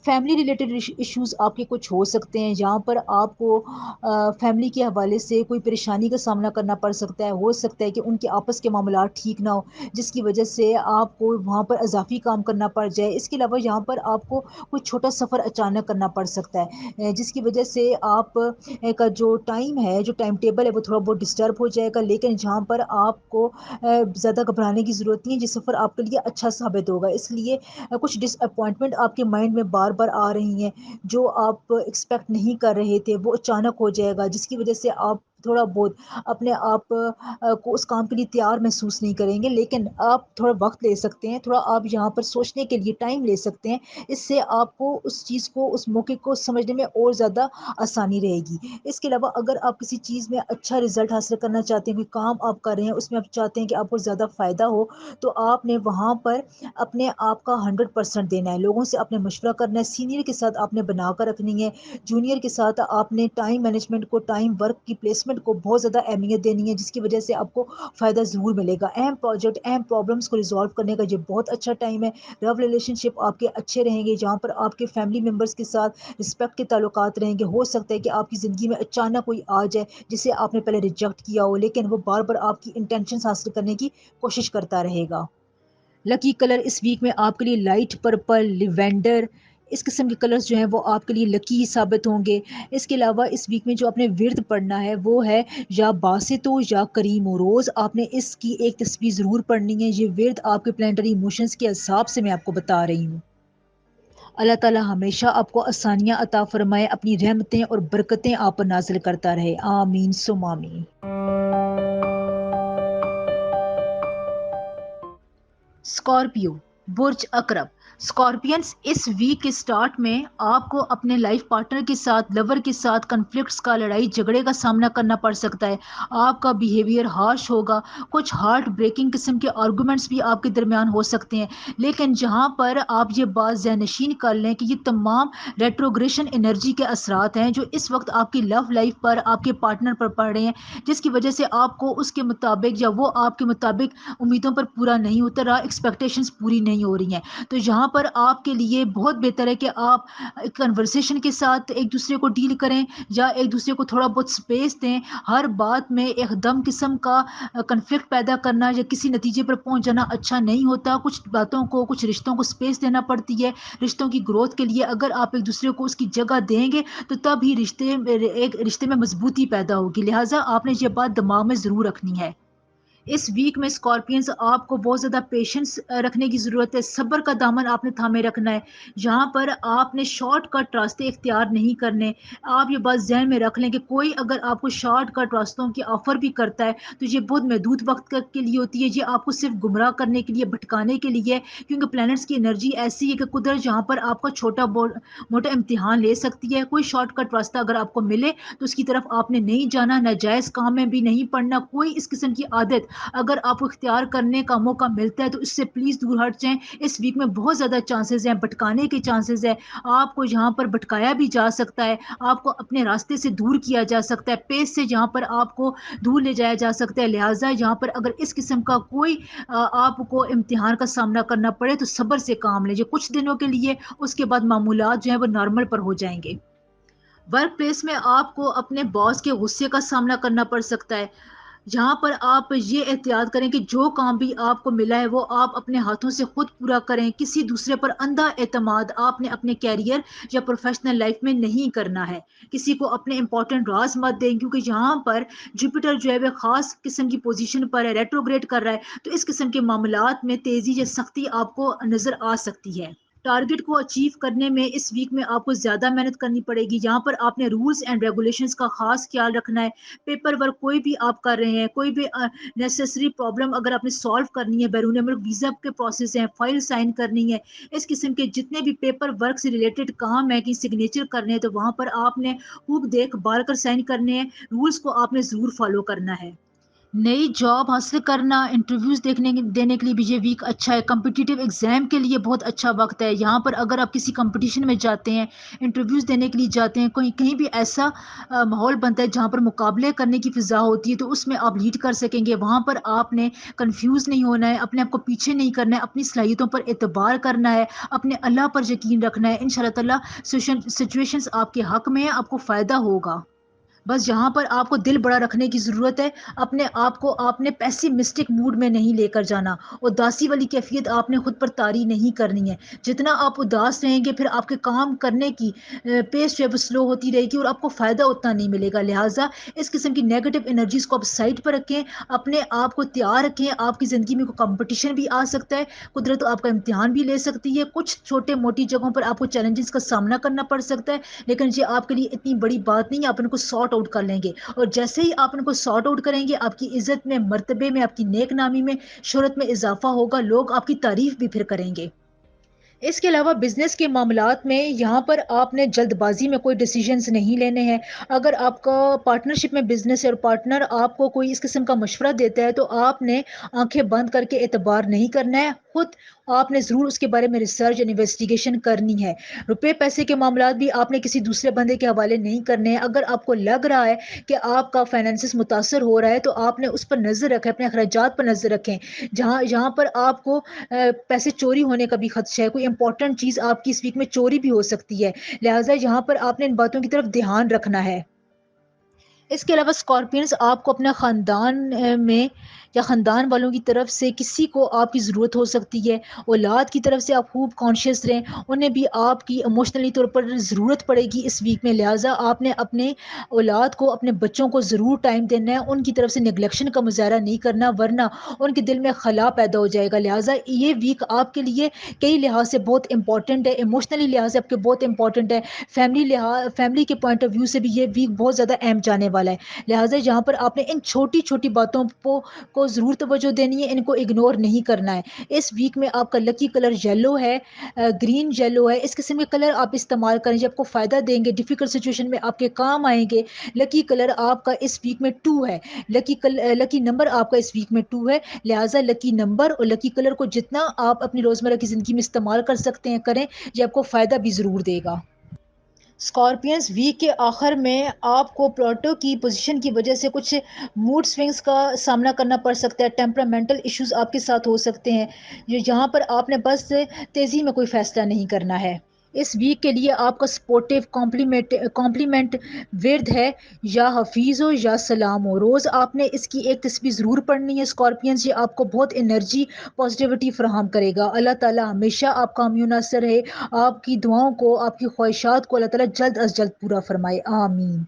فیملی ریلیٹڈ ایشوز آپ کے کچھ ہو سکتے ہیں، جہاں پر آپ کو فیملی کے حوالے سے کوئی پریشانی کا سامنا کرنا پڑ سکتا ہے، ہو سکتا ہے کہ ان کے آپس کے معاملات ٹھیک نہ ہو، جس کی وجہ سے آپ کو وہاں پر اضافی کام کرنا پڑ جائے۔ اس کے علاوہ یہاں پر آپ کو کوئی چھوٹا سفر اچانک کرنا پڑ سکتا ہے، جس کی وجہ سے آپ کا جو ٹائم ہے، جو ٹائم ٹیبل ہے، وہ تھوڑا بہت ڈسٹرب ہو جائے گا، لیکن جہاں پر آپ کو زیادہ گھبرانے کی ضرورت نہیں ہے، یہ سفر آپ کے لیے اچھا ثابت ہوگا۔ اس لیے کچھ ڈس اپوائنٹمنٹ آپ کے مائنڈ میں بار بار آ رہی ہیں، جو آپ ایکسپیکٹ نہیں کر رہے تھے، وہ اچانک ہو جائے گا، جس کی وجہ سے آپ تھوڑا بہت اپنے آپ کو اس کام کے لیے تیار محسوس نہیں کریں گے، لیکن آپ تھوڑا وقت لے سکتے ہیں، تھوڑا آپ یہاں پر سوچنے کے لیے ٹائم لے سکتے ہیں، اس سے آپ کو اس چیز کو، اس موقع کو سمجھنے میں اور زیادہ آسانی رہے گی۔ اس کے علاوہ اگر آپ کسی چیز میں اچھا رزلٹ حاصل کرنا چاہتے ہیں، کوئی کام آپ کر رہے ہیں، اس میں آپ چاہتے ہیں کہ آپ کو زیادہ فائدہ ہو، تو آپ نے وہاں پر اپنے آپ کا 100% دینا ہے، لوگوں سے آپ نے مشورہ کرنا ہے، سینئر کے ساتھ آپ نے بنا کر رکھنی ہے، جونیئر کے ساتھ آپ نے ٹائم مینجمنٹ کو، ٹائم ورک کی پلیسمنٹ کو بہت زیادہ اہمیت دینی ہے، جس کی وجہ سے آپ کو فائدہ ضرور ملے گا۔ اہم پروجیکٹ، اہم پرابلمس کو ریزالو کرنے کا یہ بہت اچھا ٹائم ہے۔ لو ریلیشن شپ آپ کے اچھے رہیں گے، جہاں پر آپ کے فیملی ممبرس کے ساتھ رسپیکٹ کے تعلقات رہیں گے۔ ہو سکتا ہے کہ آپ کی زندگی میں اچانک کوئی آ جائے جسے آپ نے پہلے ریجیکٹ کیا ہو، لیکن وہ بار بار آپ کی انٹینشنز حاصل کرنے کی کوشش کرتا رہے گا۔ لکی کلر اس ویک میں آپ کے لیے لائٹ پرپل، لیوینڈر اس قسم کے کلرز جو ہیں وہ آپ کے لیے لکی ثابت ہوں گے۔ اس کے علاوہ اس ویک میں جو آپ نے ورد پڑھنا ہے وہ ہے یا باسط ہو یا کریم ہو، روز آپ نے اس کی ایک تسبیح ضرور پڑھنی ہے۔ یہ ورد آپ کے پلانٹری ایموشنز کے حساب سے میں آپ کو بتا رہی ہوں۔ اللہ تعالیٰ ہمیشہ آپ کو آسانیاں عطا فرمائے، اپنی رحمتیں اور برکتیں آپ پر نازل کرتا رہے، آمین ثم آمین۔ اسکارپیو، برج اقرب۔ اسکارپینس اس ویک کے سٹارٹ میں آپ کو اپنے لائف پارٹنر کے ساتھ، لور کے ساتھ کنفلکٹس کا، لڑائی جھگڑے کا سامنا کرنا پڑ سکتا ہے۔ آپ کا بیہیویئر ہارش ہوگا، کچھ ہارٹ بریکنگ قسم کے آرگومنٹس بھی آپ کے درمیان ہو سکتے ہیں، لیکن جہاں پر آپ یہ بات ذہن نشین کر لیں کہ یہ تمام ریٹروگریشن انرجی کے اثرات ہیں جو اس وقت آپ کی لو لائف پر، آپ کے پارٹنر پر پڑ رہے ہیں، جس کی وجہ سے آپ کو اس کے مطابق یا وہ آپ کے مطابق امیدوں پر پورا نہیں اتر رہا، ایکسپیکٹیشنز پوری نہیں ہو رہی ہیں۔ تو یہاں پر آپ کے لیے بہت بہتر ہے کہ آپ کنورسیشن کے ساتھ ایک دوسرے کو ڈیل کریں یا ایک دوسرے کو تھوڑا بہت سپیس دیں۔ ہر بات میں ایک دم قسم کا کنفلکٹ پیدا کرنا یا کسی نتیجے پر پہنچ جانا اچھا نہیں ہوتا۔ کچھ باتوں کو، کچھ رشتوں کو سپیس دینا پڑتی ہے۔ رشتوں کی گروتھ کے لیے اگر آپ ایک دوسرے کو اس کی جگہ دیں گے تو تب ہی رشتے میں مضبوطی پیدا ہوگی، لہٰذا آپ نے یہ بات دماغ میں ضرور رکھنی ہے۔ اس ویک میں اسکارپینز آپ کو بہت زیادہ پیشنس رکھنے کی ضرورت ہے، صبر کا دامن آپ نے تھامے رکھنا ہے۔ یہاں پر آپ نے شارٹ کٹ راستے اختیار نہیں کرنے۔ آپ یہ بات ذہن میں رکھ لیں کہ کوئی اگر آپ کو شارٹ کٹ راستوں کی آفر بھی کرتا ہے تو یہ بہت محدود وقت کے لیے ہوتی ہے، یہ آپ کو صرف گمراہ کرنے کے لیے، بھٹکانے کے لیے، کیونکہ پلانٹس کی انرجی ایسی ہے کہ قدرت یہاں پر آپ کا چھوٹا موٹا امتحان لے سکتی ہے۔ کوئی شارٹ کٹ راستہ اگر آپ کو ملے تو اس کی طرف آپ نے نہیں جانا، ناجائز کام میں بھی نہیں پڑنا۔ کوئی اس قسم کی عادت اگر آپ کو اختیار کرنے کا موقع ملتا ہے تو اس سے پلیز دور ہٹ جائیں۔ اس ویک میں بہت زیادہ چانسز ہیں، بھٹکانے کے چانسز ہیں، آپ کو یہاں پر بھٹکایا بھی جا سکتا ہے، آپ کو اپنے راستے سے دور کیا جا سکتا ہے، پیس سے یہاں پر آپ کو دور لے جایا جا سکتا ہے۔ لہٰذا یہاں پر اگر اس قسم کا کوئی آپ کو امتحان کا سامنا کرنا پڑے تو صبر سے کام لیجیے کچھ دنوں کے لیے، اس کے بعد معمولات جو ہیں وہ نارمل پر ہو جائیں گے۔ ورک پلیس میں آپ کو اپنے باس کے غصے کا سامنا کرنا پڑ سکتا ہے۔ جہاں پر آپ یہ احتیاط کریں کہ جو کام بھی آپ کو ملا ہے وہ آپ اپنے ہاتھوں سے خود پورا کریں۔ کسی دوسرے پر اندھا اعتماد آپ نے اپنے کیریئر یا پروفیشنل لائف میں نہیں کرنا ہے۔ کسی کو اپنے امپورٹنٹ راز مت دیں، کیونکہ یہاں پر جوپیٹر جو ہے وہ خاص قسم کی پوزیشن پر ہے، ریٹروگریڈ کر رہا ہے، تو اس قسم کے معاملات میں تیزی یا سختی آپ کو نظر آ سکتی ہے۔ ٹارگٹ کو اچیو کرنے میں اس ویک میں آپ کو زیادہ محنت کرنی پڑے گی۔ یہاں پر آپ نے رولز اینڈ ریگولیشنز کا خاص خیال رکھنا ہے۔ پیپر ورک کوئی بھی آپ کر رہے ہیں، کوئی بھی نیسیسری پرابلم اگر آپ نے سالو کرنی ہے، بیرون ملک ویزا کے پروسیس ہیں، فائل سائن کرنی ہے، اس قسم کے جتنے بھی پیپر ورک سے ریلیٹڈ کام ہے کہ سگنیچر کرنے ہیں، تو وہاں پر آپ نے خوب دیکھ بھال کر سائن کرنے ہیں۔ رولز کو آپ نے ضرور فالو کرنا ہے۔ نئی جاب حاصل کرنا، انٹرویوز دینے کے لیے بھی یہ ویک اچھا ہے۔ کمپٹیٹیو ایگزام کے لیے بہت اچھا وقت ہے۔ یہاں پر اگر آپ کسی کمپٹیشن میں جاتے ہیں، انٹرویوز دینے کے لیے جاتے ہیں، کہیں بھی ایسا ماحول بنتا ہے جہاں پر مقابلے کرنے کی فضا ہوتی ہے تو اس میں آپ لیڈ کر سکیں گے۔ وہاں پر آپ نے کنفیوز نہیں ہونا ہے، اپنے آپ کو پیچھے نہیں کرنا ہے، اپنی صلاحیتوں پر اعتبار کرنا ہے، اپنے اللہ پر یقین رکھنا ہے۔ انشاءاللہ تعالیٰ سچویشنز آپ کے حق میں ہیں، آپ کو فائدہ ہوگا۔ بس یہاں پر آپ کو دل بڑا رکھنے کی ضرورت ہے۔ اپنے آپ کو آپ نے پیسیمسٹک موڈ میں نہیں لے کر جانا، اداسی والی کیفیت آپ نے خود پر طاری نہیں کرنی ہے۔ جتنا آپ اداس رہیں گے پھر آپ کے کام کرنے کی پیس جو ہے وہ سلو ہوتی رہے گی اور آپ کو فائدہ اتنا نہیں ملے گا۔ لہٰذا اس قسم کی نیگیٹو انرجیز کو آپ سائڈ پر رکھیں، اپنے آپ کو تیار رکھیں۔ آپ کی زندگی میں کوئی کمپٹیشن بھی آ سکتا ہے، قدرت آپ کا امتحان بھی لے سکتی ہے، کچھ چھوٹے موٹی جگہوں پر آپ کو چیلنجز کا سامنا کرنا پڑ سکتا ہے، لیکن یہ آپ کے لیے اتنی بڑی بات نہیں ہے، آپ ان کو سارٹ آؤٹ کر لیں گے، اور جیسے ہی آپ ان کو سارٹ آؤٹ کریں گے آپ کی عزت میں، مرتبے میں، آپ کی نیک نامی میں، شہرت میں اضافہ ہوگا، لوگ آپ کی تعریف بھی پھر کریں گے۔ اس کے علاوہ بزنس کے معاملات میں یہاں پر آپ نے جلد بازی میں کوئی ڈیسیجنز نہیں لینے ہیں۔ اگر آپ کا پارٹنرشپ میں بزنس ہے اور پارٹنر آپ کو کوئی اس قسم کا مشورہ دیتا ہے تو آپ نے آنکھیں بند کر کے اعتبار نہیں کرنا ہے، خود آپ نے ضرور اس کے بارے میں ریسرچ اور انویسٹیگیشن کرنی ہے۔ روپے پیسے کے معاملات بھی آپ نے کسی دوسرے بندے کے حوالے نہیں کرنے ہیں۔ اگر آپ کو لگ رہا ہے کہ آپ کا فائنینسز متاثر ہو رہا ہے تو آپ نے اس پر نظر رکھیں، اپنے اخراجات پر نظر رکھیں۔ جہاں پر آپ کو پیسے چوری ہونے کا بھی خدشہ ہے، کوئی امپورٹنٹ چیز آپ کی اس ویک میں چوری بھی ہو سکتی ہے، لہٰذا یہاں پر آپ نے ان باتوں کی طرف دھیان رکھنا ہے۔ اس کے علاوہ اسکارپینس آپ کو اپنا خاندان میں یا خاندان والوں کی طرف سے کسی کو آپ کی ضرورت ہو سکتی ہے، اولاد کی طرف سے آپ خوب کانشیس رہیں، انہیں بھی آپ کی ایموشنلی طور پر ضرورت پڑے گی اس ویک میں، لہٰذا آپ نے اپنے اولاد کو، اپنے بچوں کو ضرور ٹائم دینا ہے، ان کی طرف سے نگلیکشن کا مظاہرہ نہیں کرنا، ورنہ ان کے دل میں خلا پیدا ہو جائے گا، لہٰذا یہ ویک آپ کے لیے کئی لحاظ سے بہت امپورٹنٹ ہے، ایموشنلی لحاظ سے آپ کے بہت امپورٹنٹ ہے، فیملی کے پوائنٹ آف ویو سے بھی یہ ویک بہت زیادہ اہم جانے والا ہے، لہٰذا یہاں پر آپ نے ان چھوٹی چھوٹی باتوں کو ضرور توجہ دینی ہے، ان کو اگنور نہیں کرنا ہے۔ اس ویک میں آپ کا لکی کلر یلو ہے، گرین یلو ہے، اس قسم کے کلر آپ استعمال کریں جو آپ کو فائدہ دیں گے، ڈیفیکلٹ سچویشن میں آپ کے کام آئیں گے۔ لکی کلر آپ کا اس ویک میں 2 ہے، لکی نمبر آپ کا اس ویک میں 2 ہے، لہٰذا لکی نمبر اور لکی کلر کو جتنا آپ اپنی روزمرہ کی زندگی میں استعمال کر سکتے ہیں کریں، یہ آپ کو فائدہ بھی ضرور دے گا۔ اسکارپینس ویک کے آخر میں آپ کو پلوٹو کی پوزیشن کی وجہ سے کچھ موڈ سوئنگز کا سامنا کرنا پڑ سکتا ہے، ٹیمپرامنٹل ایشوز آپ کے ساتھ ہو سکتے ہیں، جہاں پر آپ نے بس تیزی میں کوئی فیصلہ نہیں کرنا ہے۔ اس ویک کے لیے آپ کا سپورٹیو کمپلیمنٹ ورد ہے، یا حفیظ ہو یا سلام ہو، روز آپ نے اس کی ایک تسبیح ضرور پڑھنی ہے اسکارپینس، یہ آپ کو بہت انرجی پازیٹیوٹی فراہم کرے گا۔ اللہ تعالیٰ ہمیشہ آپ کا حامی و ناصر رہے، آپ کی دعاؤں کو، آپ کی خواہشات کو اللہ تعالیٰ جلد از جلد پورا فرمائے، آمین۔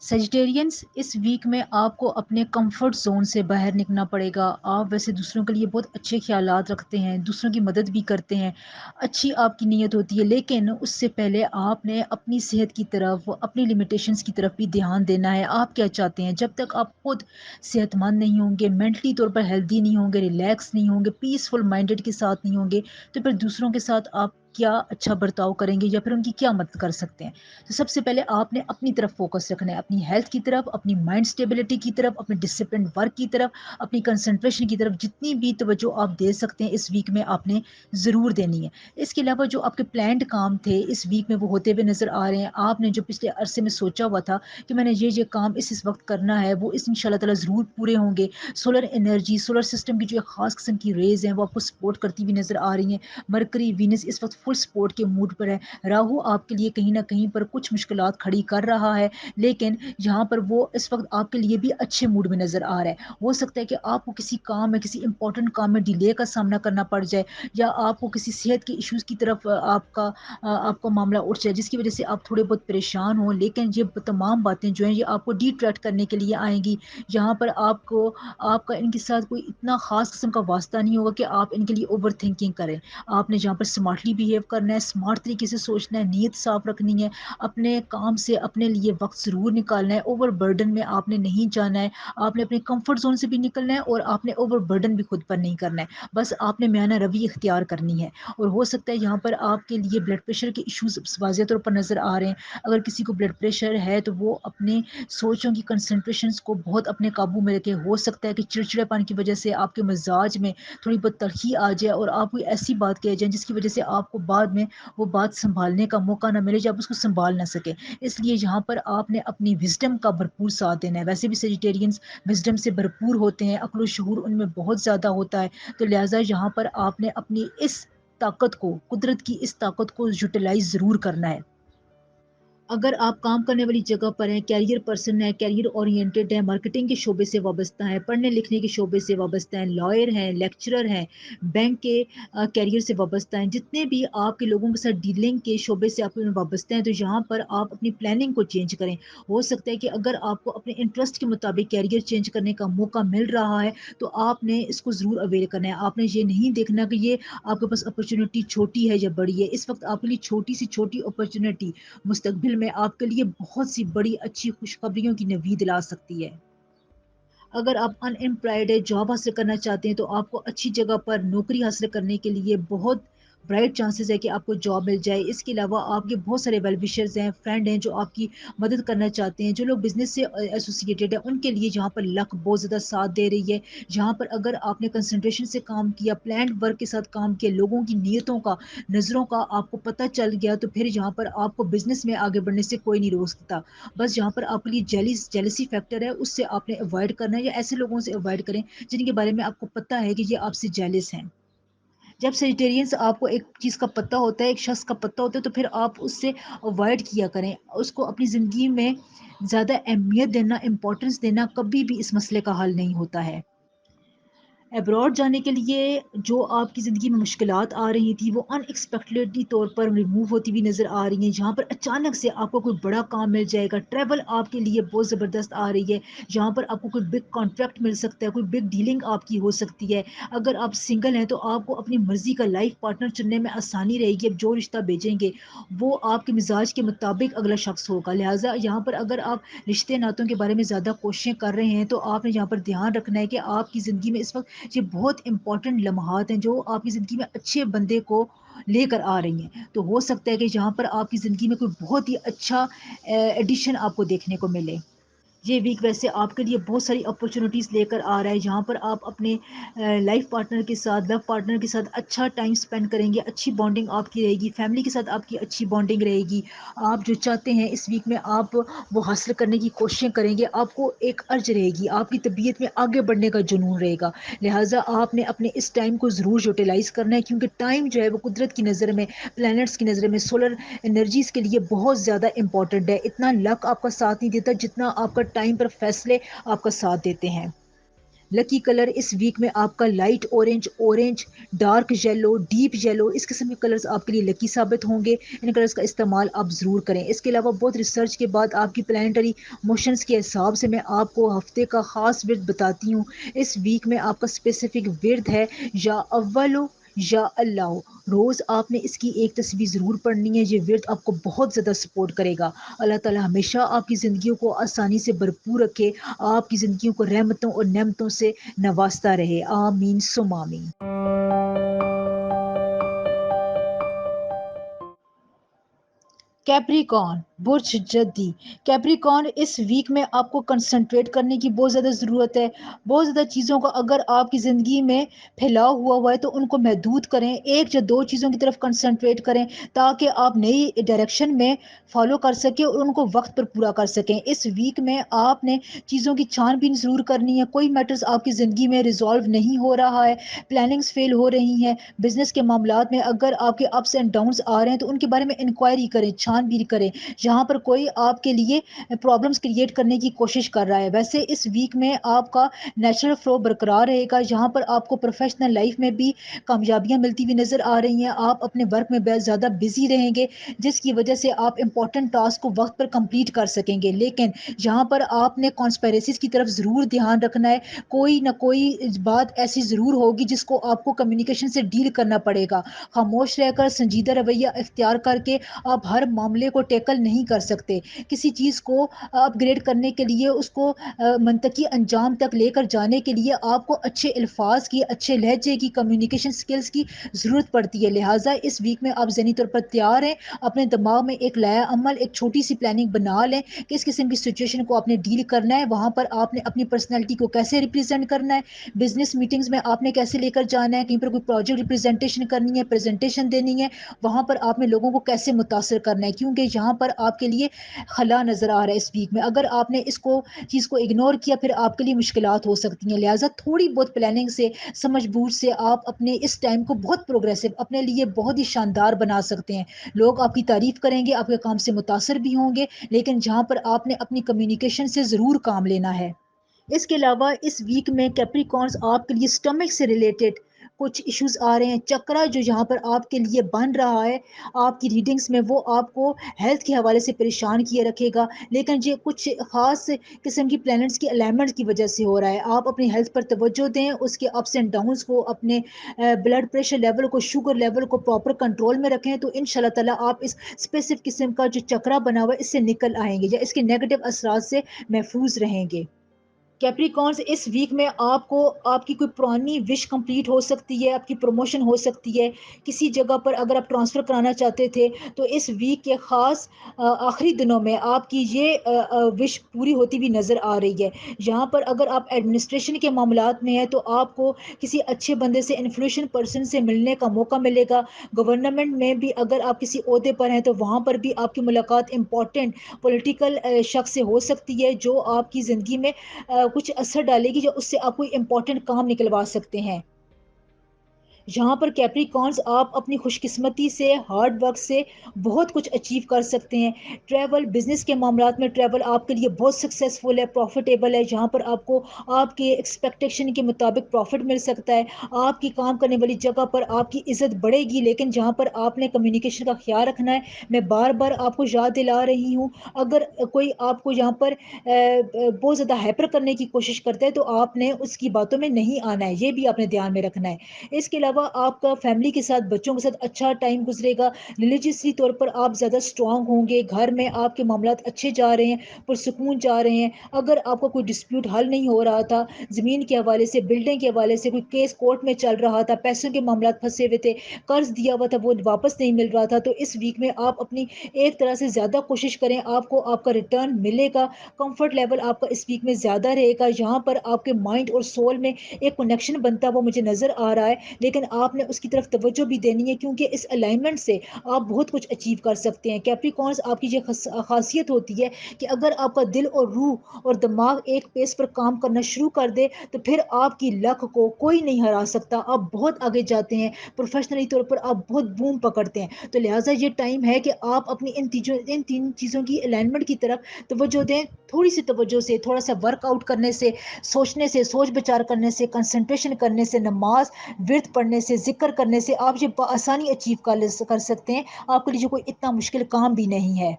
سیجیٹیرینس اس ویک میں آپ کو اپنے کمفرٹ زون سے باہر نکلنا پڑے گا۔ آپ ویسے دوسروں کے لیے بہت اچھے خیالات رکھتے ہیں، دوسروں کی مدد بھی کرتے ہیں، اچھی آپ کی نیت ہوتی ہے، لیکن اس سے پہلے آپ نے اپنی صحت کی طرف، اپنی لمیٹیشنز کی طرف بھی دھیان دینا ہے۔ آپ کیا چاہتے ہیں؟ جب تک آپ خود صحت مند نہیں ہوں گے، مینٹلی طور پر ہیلدی نہیں ہوں گے، ریلیکس نہیں ہوں گے، پیسفل مائنڈڈ کے ساتھ نہیں ہوں گے، تو پھر دوسروں کے ساتھ آپ کیا اچھا برتاؤ کریں گے یا پھر ان کی کیا مدد کر سکتے ہیں؟ تو سب سے پہلے آپ نے اپنی طرف فوکس رکھنا ہے، اپنی ہیلتھ کی طرف، اپنی مائنڈ اسٹیبلٹی کی طرف، اپنے ڈسپلن ورک کی طرف، اپنی کنسنٹریشن کی طرف، جتنی بھی توجہ آپ دے سکتے ہیں اس ویک میں آپ نے ضرور دینی ہے۔ اس کے علاوہ جو آپ کے پلانڈ کام تھے اس ویک میں وہ ہوتے ہوئے نظر آ رہے ہیں، آپ نے جو پچھلے عرصے میں سوچا ہوا تھا کہ میں نے یہ کام اس وقت کرنا ہے، وہ ان شاء اللہ تعالیٰ ضرور پورے ہوں گے۔ سولر انرجی، سولر سسٹم کی جو ایک خاص قسم کی ریز ہیں وہ آپ کو سپورٹ کرتی ہوئی نظر آ رہی ہیں، مرکری وینس اس وقت فل سپورٹ کے موڈ پر ہے، راہو آپ کے لیے کہیں نہ کہیں پر کچھ مشکلات کھڑی کر رہا ہے، لیکن یہاں پر وہ اس وقت آپ کے لیے بھی اچھے موڈ میں نظر آ رہا ہے۔ ہو سکتا ہے کہ آپ کو کسی کام میں، کسی امپورٹنٹ کام میں ڈیلے کا سامنا کرنا پڑ جائے، یا آپ کو کسی صحت کے ایشوز کی طرف آپ کا معاملہ اٹھ جائے جس کی وجہ سے آپ تھوڑے بہت پریشان ہوں، لیکن یہ تمام باتیں جو ہیں یہ آپ کو ڈیٹریکٹ کرنے کے لیے آئیں گی، جہاں پر آپ کا ان کے ساتھ کوئی اتنا خاص قسم کا واسطہ نہیں ہوگا کہ آپ ان کے لیے اوور تھنکنگ کریں۔ آپ نے جہاں پر اسمارٹلی بیہیو کرنا ہے، اسمارٹ طریقے سے سوچنا ہے، نیت صاف رکھنی ہے، اپنے کام سے اپنے لیے وقت ضرور نکالنا ہے، اوور برڈن میں آپ نے نہیں جانا ہے، آپ نے اپنے کمفرٹ زون سے بھی نکلنا ہے اور آپ نے اوور برڈن بھی خود پر نہیں کرنا ہے، بس آپ نے میانہ روی اختیار کرنی ہے۔ اور ہو سکتا ہے یہاں پر آپ کے لیے بلڈ پریشر کے ایشوز واضح طور پر نظر آ رہے ہیں، اگر کسی کو بلڈ پریشر ہے تو وہ اپنے سوچوں کی کنسنٹریشنز کو بہت اپنے قابو میں رکھے، ہو سکتا ہے کہ چڑچڑے پن کی وجہ سے آپ کے مزاج میں تھوڑی بہت تلخی آ جائے اور آپ کوئی ایسی بات کہہ جائیں جس کی وجہ سے آپ کو بعد میں وہ بات سنبھالنے کا موقع نہ ملے جب اس کو سنبھال نہ سکے، اس لیے یہاں پر آپ نے اپنی وزڈم کا بھرپور ساتھ دینا ہے۔ ویسے بھی سیجیٹیرینز وزڈم سے بھرپور ہوتے ہیں، عقل و شعور ان میں بہت زیادہ ہوتا ہے، تو لہٰذا یہاں پر آپ نے اپنی اس طاقت کو، قدرت کی اس طاقت کو یوٹیلائز ضرور کرنا ہے۔ اگر آپ کام کرنے والی جگہ پر ہیں، کیریئر پرسن ہیں، کیریئر اورینٹڈ ہیں، مارکیٹنگ کے شعبے سے وابستہ ہیں، پڑھنے لکھنے کے شعبے سے وابستہ ہیں، لائر ہیں، لیکچرر ہیں، بینک کے کیریئر سے وابستہ ہیں، جتنے بھی آپ کے لوگوں کے ساتھ ڈیلنگ کے شعبے سے آپ وابستہ ہیں، تو یہاں پر آپ اپنی پلاننگ کو چینج کریں۔ ہو سکتا ہے کہ اگر آپ کو اپنے انٹرسٹ کے مطابق کیریئر چینج کرنے کا موقع مل رہا ہے تو آپ نے اس کو ضرور اویل کرنا ہے، آپ نے یہ نہیں دیکھنا کہ یہ آپ کے پاس اپرچونٹی چھوٹی ہے یا بڑی ہے، اس وقت آپ کے لیے چھوٹی سی چھوٹی اپرچونٹی مستقبل میں آپ کے لیے بہت سی بڑی اچھی خوشخبریوں کی نوید لا سکتی ہے۔ اگر آپ ان امپلائڈ ہے، جاب حاصل کرنا چاہتے ہیں تو آپ کو اچھی جگہ پر نوکری حاصل کرنے کے لیے بہت برائٹ چانسز ہے کہ آپ کو جاب مل جائے۔ اس کے علاوہ آپ کے بہت سارے ویل وشرز ہیں، فرینڈ ہیں جو آپ کی مدد کرنا چاہتے ہیں، جو لوگ بزنس سے ایسوسیٹیڈ ہیں ان کے لیے جہاں پر لک بہت زیادہ ساتھ دے رہی ہے، جہاں پر اگر آپ نے کنسنٹریشن سے کام کیا، پلانڈ ورک کے ساتھ کام کیا، لوگوں کی نیتوں کا، نظروں کا آپ کو پتہ چل گیا، تو پھر یہاں پر آپ کو بزنس میں آگے بڑھنے سے کوئی نہیں روک سکتا۔ بس یہاں پر آپ کے لیے جیلسی فیکٹر ہے، اس سے آپ نے اوائڈ کرنا ہے، یا ایسے لوگوں سے اوائڈ کریں جن کے بارے میں آپ کو پتہ ہے کہ یہ آپ سے جیلس ہیں۔ جب سیجیٹیرینس آپ کو ایک چیز کا پتہ ہوتا ہے، ایک شخص کا پتہ ہوتا ہے، تو پھر آپ اس سے اوائڈ کیا کریں، اس کو اپنی زندگی میں زیادہ اہمیت دینا، امپورٹنس دینا کبھی بھی اس مسئلے کا حل نہیں ہوتا ہے۔ ابراڈ جانے کے لیے جو آپ کی زندگی میں مشکلات آ رہی تھیں وہ ان ایکسپیکٹڈلی طور پر ریموو ہوتی ہوئی نظر آ رہی ہیں، جہاں پر اچانک سے آپ کو کوئی بڑا کام مل جائے گا، ٹریول آپ کے لیے بہت زبردست آ رہی ہے، جہاں پر آپ کو کوئی بگ کانٹریکٹ مل سکتا ہے، کوئی بگ ڈیلنگ آپ کی ہو سکتی ہے۔ اگر آپ سنگل ہیں تو آپ کو اپنی مرضی کا لائف پارٹنر چننے میں آسانی رہے گی، اب جو رشتہ بھیجیں گے وہ آپ کے مزاج کے مطابق اگلا شخص ہوگا، لہٰذا یہاں پر اگر آپ رشتے ناتوں کے بارے میں زیادہ کوششیں کر رہے ہیں تو آپ نے یہاں پر دھیان رکھنا ہے کہ آپ کی زندگی میں اس وقت یہ بہت امپورٹنٹ لمحات ہیں جو آپ کی زندگی میں اچھے بندے کو لے کر آ رہی ہیں، تو ہو سکتا ہے کہ جہاں پر آپ کی زندگی میں کوئی بہت ہی اچھا ایڈیشن آپ کو دیکھنے کو ملے۔ یہ ویک ویسے آپ کے لیے بہت ساری اپرچونیٹیز لے کر آ رہا ہے، جہاں پر آپ اپنے لائف پارٹنر کے ساتھ، لو پارٹنر کے ساتھ اچھا ٹائم اسپینڈ کریں گے، اچھی بانڈنگ آپ کی رہے گی، فیملی کے ساتھ آپ کی اچھی بانڈنگ رہے گی۔ آپ جو چاہتے ہیں اس ویک میں آپ وہ حاصل کرنے کی کوششیں کریں گے، آپ کو ایک ارج رہے گی، آپ کی طبیعت میں آگے بڑھنے کا جنون رہے گا، لہٰذا آپ نے اپنے اس ٹائم کو ضرور یوٹیلائز کرنا ہے، کیونکہ ٹائم جو ہے وہ قدرت کی نظر میں، پلانٹس کی نظر میں، سولر انرجیز کے لیے بہت زیادہ امپورٹنٹ ہے۔ اتنا لک آپ کا ساتھ نہیں دیتا جتنا آپ کا ٹائم پر فیصلے آپ کا ساتھ دیتے ہیں۔ لکی کلر اس ویک میں آپ کا light orange, orange, dark yellow, deep yellow, اس قسم کے کلرز آپ کے لیے لکی ثابت ہوں گے، ان کلرز کا استعمال آپ ضرور کریں۔ اس کے علاوہ بہت ریسرچ کے بعد آپ کی پلانٹری موشنز کے حساب سے میں آپ کو ہفتے کا خاص ورد بتاتی ہوں۔ اس ویک میں آپ کا اسپیسیفک ورد ہے یا اولو یا اللہ، روز آپ نے اس کی ایک تصویر ضرور پڑھنی ہے، یہ ورد آپ کو بہت زیادہ سپورٹ کرے گا۔ اللہ تعالیٰ ہمیشہ آپ کی زندگیوں کو آسانی سے بھرپور رکھے، آپ کی زندگیوں کو رحمتوں اور نعمتوں سے نوازتا رہے، آمین ثم آمین۔ کیپریکارن برج جدی، کیپریکارن اس ویک میں آپ کو کنسنٹریٹ کرنے کی بہت زیادہ ضرورت ہے۔ بہت زیادہ چیزوں کا اگر آپ کی زندگی میں پھیلاؤ ہوا ہے تو ان کو محدود کریں، ایک یا دو چیزوں کی طرف کنسنٹریٹ کریں تاکہ آپ نئی ڈائریکشن میں فالو کر سکیں اور ان کو وقت پر پورا کر سکیں۔ اس ویک میں آپ نے چیزوں کی چھان بین ضرور کرنی ہے، کوئی میٹرز آپ کی زندگی میں ریزالو نہیں ہو رہا ہے، پلاننگز فیل ہو رہی ہیں، بزنس کے معاملات میں اگر آپ کے اپس اینڈ ڈاؤنز آ رہے ہیں تو ان کے بارے میں انکوائری کریں، چھان بین کریں، جہاں پر کوئی آپ کے لیے پرابلمس کریٹ کرنے کی کوشش کر رہا ہے۔ ویسے اس ویک میں آپ کا نیچرل فلو برقرار رہے گا، جہاں پر آپ کو پروفیشنل لائف میں بھی کامیابیاں ملتی ہوئی نظر آ رہی ہیں، آپ اپنے ورک میں بہت زیادہ بزی رہیں گے جس کی وجہ سے آپ امپورٹنٹ ٹاسک کو وقت پر کمپلیٹ کر سکیں گے، لیکن یہاں پر آپ نے کانسپیریسیز کی طرف ضرور دھیان رکھنا ہے، کوئی نہ کوئی بات ایسی ضرور ہوگی جس کو آپ کو کمیونیکیشن سے ڈیل کرنا پڑے گا۔ خاموش رہ کر سنجیدہ رویہ اختیار کر کے آپ ہر معاملے کو ٹیکل نہیں کر سکتے، کسی چیز کو اپ گریڈ کرنے کے لیے، اس کو منطقی انجام تک لے کر جانے کے لیے آپ کو اچھے الفاظ کی، اچھے لہجے کی، کمیونیکیشن سکلز کی ضرورت پڑتی ہے، لہٰذا اس ویک میں آپ ذہنی طور پر تیار ہیں، اپنے دماغ میں ایک لایا عمل، ایک چھوٹی سی پلاننگ بنا لیں کہ اس قسم کی سچویشن کو آپ نے ڈیل کرنا ہے، وہاں پر آپ نے اپنی پرسنالٹی کو کیسے ریپرزینٹ کرنا ہے، بزنس میٹنگز میں آپ نے کیسے لے کر جانا ہے، کہیں پر کوئی پروجیکٹ ریپرزینٹیشن کرنی ہے، پریزنٹیشن دینی ہے، وہاں پر آپ نے لوگوں کو کیسے متاثر کرنا ہے، کیونکہ یہاں پر آپ کے لیے خلا نظر آ رہا ہے اس ویک میں، اگر آپ نے اس کو چیز کو اگنور کیا پھر آپ کے لیے مشکلات ہو سکتی ہیں، لہٰذا تھوڑی بہت پلاننگ سے، سمجھ بوجھ سے آپ اپنے اس ٹائم کو بہت پروگریسو، اپنے لیے بہت ہی شاندار بنا سکتے ہیں، لوگ آپ کی تعریف کریں گے، آپ کے کام سے متاثر بھی ہوں گے، لیکن جہاں پر آپ نے اپنی کمیونیکیشن سے ضرور کام لینا ہے۔ اس کے علاوہ اس ویک میں کیپریکارنز آپ کے لیے سٹمک سے ریلیٹڈ کچھ ایشوز آ رہے ہیں، چکرا جو یہاں پر آپ کے لیے بن رہا ہے آپ کی ریڈنگز میں، وہ آپ کو ہیلتھ کے حوالے سے پریشان کیے رکھے گا، لیکن یہ کچھ خاص قسم کی پلانٹس کی الائنمنٹ کی وجہ سے ہو رہا ہے، آپ اپنی ہیلتھ پر توجہ دیں، اس کے اپس اینڈ ڈاؤنس کو، اپنے بلڈ پریشر لیول کو، شوگر لیول کو پراپر کنٹرول میں رکھیں، تو ان شاء اللہ تعالیٰ آپ اس اسپیسیفک قسم کا جو چکرا بنا ہوا ہے اس سے نکل آئیں گے یا اس کے نیگیٹو اثرات سے محفوظ رہیں گے۔ کیپریکارنز اس ویک میں آپ کو آپ کی کوئی پرانی وش کمپلیٹ ہو سکتی ہے، آپ کی پروموشن ہو سکتی ہے، کسی جگہ پر اگر آپ ٹرانسفر کرانا چاہتے تھے تو اس ویک کے خاص آخری دنوں میں آپ کی یہ وش پوری ہوتی بھی نظر آ رہی ہے۔ یہاں پر اگر آپ ایڈمنسٹریشن کے معاملات میں ہیں تو آپ کو کسی اچھے بندے سے، انفلوئنشل پرسن سے ملنے کا موقع ملے گا، گورنمنٹ میں بھی اگر آپ کسی عہدے پر ہیں تو وہاں پر بھی آپ کی ملاقات امپورٹنٹ پولیٹیکل شخص سے ہو سکتی ہے جو آپ کی زندگی میں کچھ اثر ڈالے گی، جو اس سے آپ کوئی امپورٹنٹ کام نکلوا سکتے ہیں۔ یہاں پر کیپریکارنز آپ اپنی خوش قسمتی سے ہارڈ ورک سے بہت کچھ اچیو کر سکتے ہیں. ٹریول بزنس کے معاملات میں ٹریول آپ کے لیے بہت سکسیزفل ہے, پروفیٹیبل ہے. یہاں پر آپ کو آپ کے ایکسپیکٹیشن کے مطابق پروفٹ مل سکتا ہے. آپ کی کام کرنے والی جگہ پر آپ کی عزت بڑھے گی, لیکن جہاں پر آپ نے کمیونیکیشن کا خیال رکھنا ہے. میں بار بار آپ کو یاد دلا رہی ہوں, اگر کوئی آپ کو یہاں پر بہت زیادہ ہیپر کرنے کی کوشش کرتا ہے تو آپ نے اس کی باتوں میں نہیں آنا ہے, یہ بھی آپ نے دھیان میں رکھنا ہے. اس کے علاوہ آپ کا فیملی کے ساتھ, بچوں کے ساتھ اچھا ٹائم گزرے گا. ریلیجیسلی طور پر آپ زیادہ اسٹرانگ ہوں گے. گھر میں آپ کے معاملات اچھے جا رہے ہیں, پرسکون جا رہے ہیں. اگر آپ کا کوئی ڈسپیوٹ حل نہیں ہو رہا تھا زمین کے حوالے سے, بلڈنگ کے حوالے سے, کوئی کیس کورٹ میں چل رہا تھا, پیسوں کے معاملات پھنسے ہوئے تھے, قرض دیا ہوا تھا وہ واپس نہیں مل رہا تھا, تو اس ویک میں آپ اپنی ایک طرح سے زیادہ کوشش کریں, آپ کو آپ کا ریٹرن ملے گا. کمفرٹ لیول آپ کا اس ویک میں زیادہ رہے گا. یہاں پر آپ کے مائنڈ اور سول میں ایک کنیکشن بنتا وہ مجھے نظر آ رہا ہے, لیکن آپ نے اس کی طرف توجہ بھی دینی ہے, کیونکہ اس الائنمنٹ سے آپ بہت کچھ اچیو کر سکتے ہیں. کیپریکارنز آپ کی یہ خاصیت ہوتی ہے کہ اگر آپ کا دل اور روح اور دماغ ایک پیس پر کام کرنا شروع کر دے تو پھر آپ کی لک کو کوئی نہیں ہرا سکتا. آپ بہت آگے جاتے ہیں, پروفیشنلی طور پر آپ بہت بوم پکڑتے ہیں. تو لہٰذا یہ ٹائم ہے کہ آپ اپنی ان تین چیزوں کی الائنمنٹ کی طرف توجہ دیں. تھوڑی سی توجہ سے, تھوڑا سا ورک آؤٹ کرنے سے, سوچنے سے, سوچ بچار کرنے سے, کنسنٹریشن کرنے سے, نماز ورد پڑھنے سے, ذکر کرنے سے آپ یہ بآسانی اچیو کر سکتے ہیں. آپ کے لیے کوئی اتنا مشکل کام بھی نہیں ہے.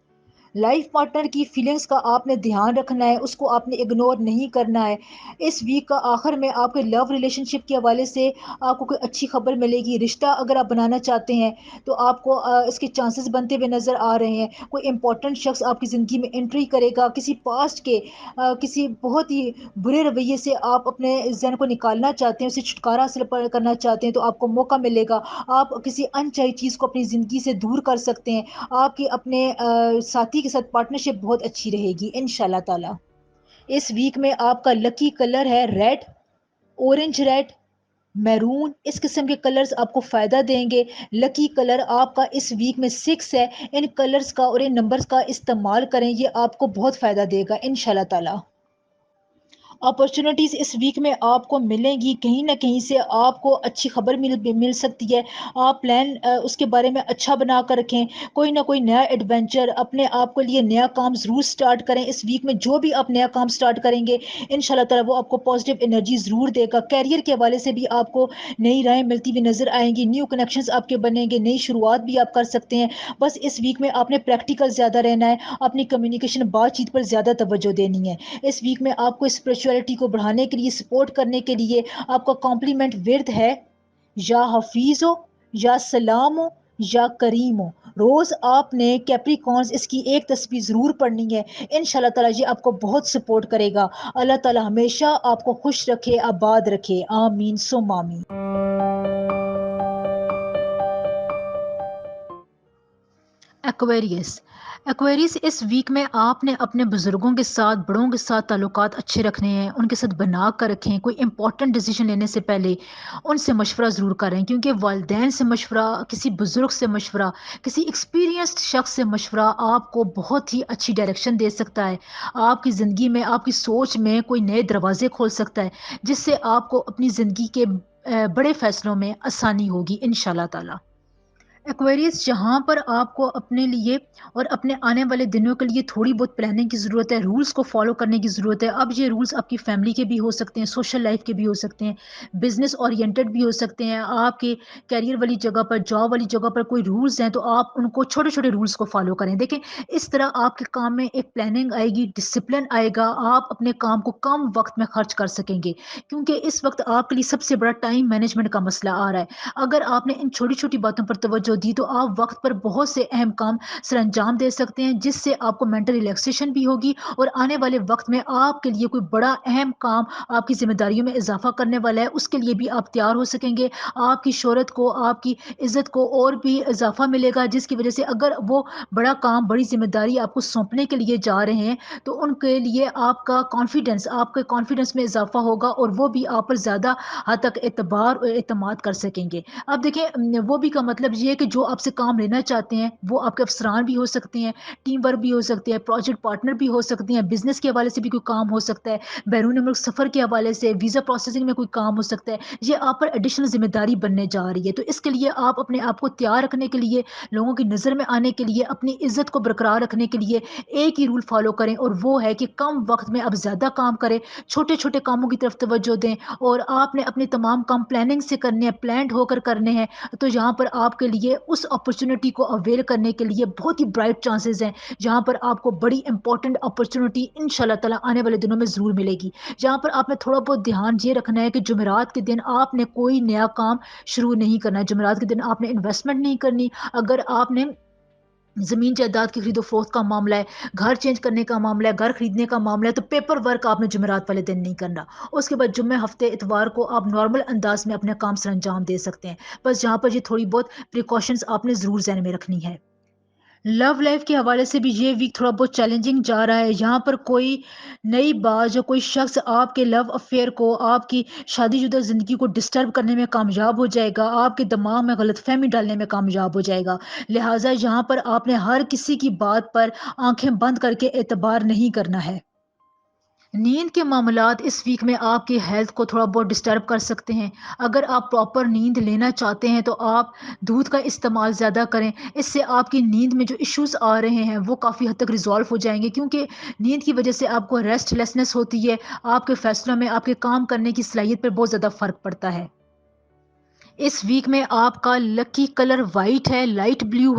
لائف پارٹنر کی فیلنگز کا آپ نے دھیان رکھنا ہے, اس کو آپ نے اگنور نہیں کرنا ہے. اس ویک کا آخر میں آپ کے لو ریلیشن شپ کے حوالے سے آپ کو کوئی اچھی خبر ملے گی. رشتہ اگر آپ بنانا چاہتے ہیں تو آپ کو اس کے چانسز بنتے ہوئے نظر آ رہے ہیں. کوئی امپورٹنٹ شخص آپ کی زندگی میں انٹری کرے گا. کسی پاسٹ کے کسی بہت ہی برے رویے سے آپ اپنے ذہن کو نکالنا چاہتے ہیں, اسے چھٹکارا حاصل کرنا چاہتے ہیں, تو آپ کو موقع ملے گا. آپ کسی انچاہی چیز کو اپنی زندگی سے دور کر سکتے ہیں. آپ کی اپنے ساتھی کے ساتھ پارٹنرشپ بہت اچھی رہے گی ان شاء اللہ تعالی. اس ویک میں آپ کا لکی کلر ہے ریڈ, اورنج ریڈ, میرون. اس قسم کے کلرز آپ کو فائدہ دیں گے. لکی کلر آپ کا اس ویک میں 6 ہے. ان کلرز کا اور ان نمبرز کا استعمال کریں, یہ آپ کو بہت فائدہ دے گا ان شاء اللہ تعالی. اپرچونیٹیز اس ویک میں آپ کو ملیں گی, کہیں نہ کہیں سے آپ کو اچھی خبر مل سکتی ہے. آپ پلان اس کے بارے میں اچھا بنا کر رکھیں. کوئی نہ کوئی نیا ایڈونچر, اپنے آپ کے لیے نیا کام ضرور سٹارٹ کریں. اس ویک میں جو بھی آپ نیا کام سٹارٹ کریں گے ان شاء اللہ تعالی وہ آپ کو پازیٹیو انرجی ضرور دے گا. کیریئر کے حوالے سے بھی آپ کو نئی راہیں ملتی ہوئی نظر آئیں گی. نیو کنیکشنز آپ کے بنیں گے, نئی شروعات بھی آپ کر سکتے ہیں. بس اس ویک میں آپ نے پریکٹیکل زیادہ رہنا ہے, اپنی کمیونیکیشن بات چیت پر زیادہ توجہ دینی ہے. اس ویک میں آپ کو اسپرچولیٹی کو بڑھانے کے لیے, سپورٹ کرنے کے لیے آپ کا کمپلیمنٹ ورد ہے یا حفیظ ہو, یا سلام ہو, یا کریم ہو. روز آپ نے کیپریکارنز اس کی ایک تصویر ضرور پڑھنی ہے. ان شاء اللہ تعالی یہ آپ کو بہت سپورٹ کرے گا. اللہ تعالی ہمیشہ آپ کو خوش رکھے, آباد رکھے. آمین ثم آمین. ایکویریس. ایکویریس اس ویک میں آپ نے اپنے بزرگوں کے ساتھ, بڑوں کے ساتھ تعلقات اچھے رکھنے ہیں. ان کے ساتھ بنا کر رکھیں. کوئی امپورٹنٹ ڈیسیجن لینے سے پہلے ان سے مشورہ ضرور کریں, کیونکہ والدین سے مشورہ, کسی بزرگ سے مشورہ, کسی ایکسپیرینسڈ شخص سے مشورہ آپ کو بہت ہی اچھی ڈائریکشن دے سکتا ہے. آپ کی زندگی میں, آپ کی سوچ میں کوئی نئے دروازے کھول سکتا ہے, جس سے آپ کو اپنی زندگی کے بڑے فیصلوں میں آسانی ہوگی ان شاء اللہ تعالی. ایکویریس, جہاں پر آپ کو اپنے لیے اور اپنے آنے والے دنوں کے لیے تھوڑی بہت پلاننگ کی ضرورت ہے, رولز کو فالو کرنے کی ضرورت ہے. اب یہ رولز آپ کی فیملی کے بھی ہو سکتے ہیں, سوشل لائف کے بھی ہو سکتے ہیں, بزنس اورینٹڈ بھی ہو سکتے ہیں. آپ کے کیریئر والی جگہ پر, جاب والی جگہ پر کوئی رولز ہیں تو آپ ان کو, چھوٹے چھوٹے رولز کو فالو کریں. دیکھیں اس طرح آپ کے کام میں ایک پلاننگ آئے گی, ڈسپلن آئے گا. آپ اپنے کام کو کم وقت میں خرچ کر سکیں گے, کیونکہ اس وقت آپ کے لیے سب سے بڑا ٹائم مینجمنٹ کا مسئلہ آ رہا ہے. اگر آپ نے ان چھوٹی چھوٹی باتوں پر توجہ دی تو آپ وقت پر بہت سے اہم کام سر انجام دے سکتے ہیں, جس سے آپ کو مینٹل ریلیکسیشن بھی ہوگی, اور آنے والے وقت میں آپ کے لیے کوئی بڑا اہم کام آپ کی ذمہ داریوں میں اضافہ کرنے والا ہے, اس کے لیے بھی آپ تیار ہو سکیں گے. آپ کی شہرت کو, آپ کی عزت کو اور بھی اضافہ ملے گا, جس کی وجہ سے اگر وہ بڑا کام, بڑی ذمہ داری آپ کو سونپنے کے لیے جا رہے ہیں تو ان کے لیے آپ کا کانفیڈنس, آپ کے کانفیڈنس میں اضافہ ہوگا, اور وہ بھی آپ پر زیادہ حد تک اعتبار اور اعتماد کر سکیں گے. اب دیکھیں وہ بھی کا مطلب یہ ہے کہ کہ جو آپ سے کام لینا چاہتے ہیں وہ آپ کے افسران بھی ہو سکتے ہیں، ٹیم ورک بھی ہو سکتے ہیں، پروجیکٹ پارٹنر بھی ہو سکتے ہیں، بزنس کے حوالے سے بھی کوئی کام ہو سکتا ہے، بیرون ملک سفر کے حوالے سے ویزا پروسیسنگ میں کوئی کام ہو سکتا ہے، یہ آپ پر ایڈیشنل ذمہ داری بننے جا رہی ہے۔ تو اس کے لیے آپ اپنے آپ کو تیار رکھنے کے لیے، لوگوں کی نظر میں آنے کے لیے، اپنی عزت کو برقرار رکھنے کے لیے ایک ہی رول فالو کریں، اور وہ ہے کہ کم وقت میں آپ زیادہ کام کریں، چھوٹے چھوٹے کاموں کی طرف توجہ دیں، اور آپ نے اپنے تمام کام پلاننگ سے کرنے ہیں، پلانڈ ہو کر کرنے ہیں۔ تو یہاں پر آپ کے لیے اس اپرچونٹی کو اویل کرنے کے لیے بہت ہی برائٹ چانسز ہیں، جہاں پر آپ کو بڑی امپورٹنٹ اپرچونٹی ان شاء اللہ تعالیٰ آنے والے دنوں میں ضرور ملے گی۔ جہاں پر آپ نے تھوڑا بہت دھیان یہ رکھنا ہے کہ جمعرات کے دن آپ نے کوئی نیا کام شروع نہیں کرنا ہے، جمعرات کے دن آپ نے انویسٹمنٹ نہیں کرنی۔ اگر آپ نے زمین جائیداد کی خرید و فروخت کا معاملہ ہے، گھر چینج کرنے کا معاملہ ہے، گھر خریدنے کا معاملہ ہے، تو پیپر ورک آپ نے جمعرات والے دن نہیں کرنا۔ اس کے بعد جمعہ، ہفتے، اتوار کو آپ نارمل انداز میں اپنے کام سر انجام دے سکتے ہیں۔ بس جہاں پر یہ تھوڑی بہت پریکاشنز آپ نے ضرور ذہن میں رکھنی ہے۔ لو لائف کے حوالے سے بھی یہ ویک تھوڑا بہت چیلنجنگ جا رہا ہے۔ یہاں پر کوئی نئی بات، جو کوئی شخص آپ کے لو افیئر کو، آپ کی شادی شدہ زندگی کو ڈسٹرب کرنے میں کامیاب ہو جائے گا، آپ کے دماغ میں غلط فہمی ڈالنے میں کامیاب ہو جائے گا۔ لہٰذا یہاں پر آپ نے ہر کسی کی بات پر آنکھیں بند کر کے اعتبار نہیں کرنا ہے۔ نیند کے معاملات اس ویک میں آپ کی ہیلتھ کو تھوڑا بہت ڈسٹرب کر سکتے ہیں۔ اگر آپ پراپر نیند لینا چاہتے ہیں تو آپ دودھ کا استعمال زیادہ کریں، اس سے آپ کی نیند میں جو ایشوز آ رہے ہیں وہ کافی حد تک ریزالو ہو جائیں گے، کیونکہ نیند کی وجہ سے آپ کو ریسٹ لیسنس ہوتی ہے، آپ کے فیصلوں میں، آپ کے کام کرنے کی صلاحیت پر بہت زیادہ فرق پڑتا ہے۔ اس ویک میں آپ کا لکی کلر وائٹ ہے، لائٹ بلیو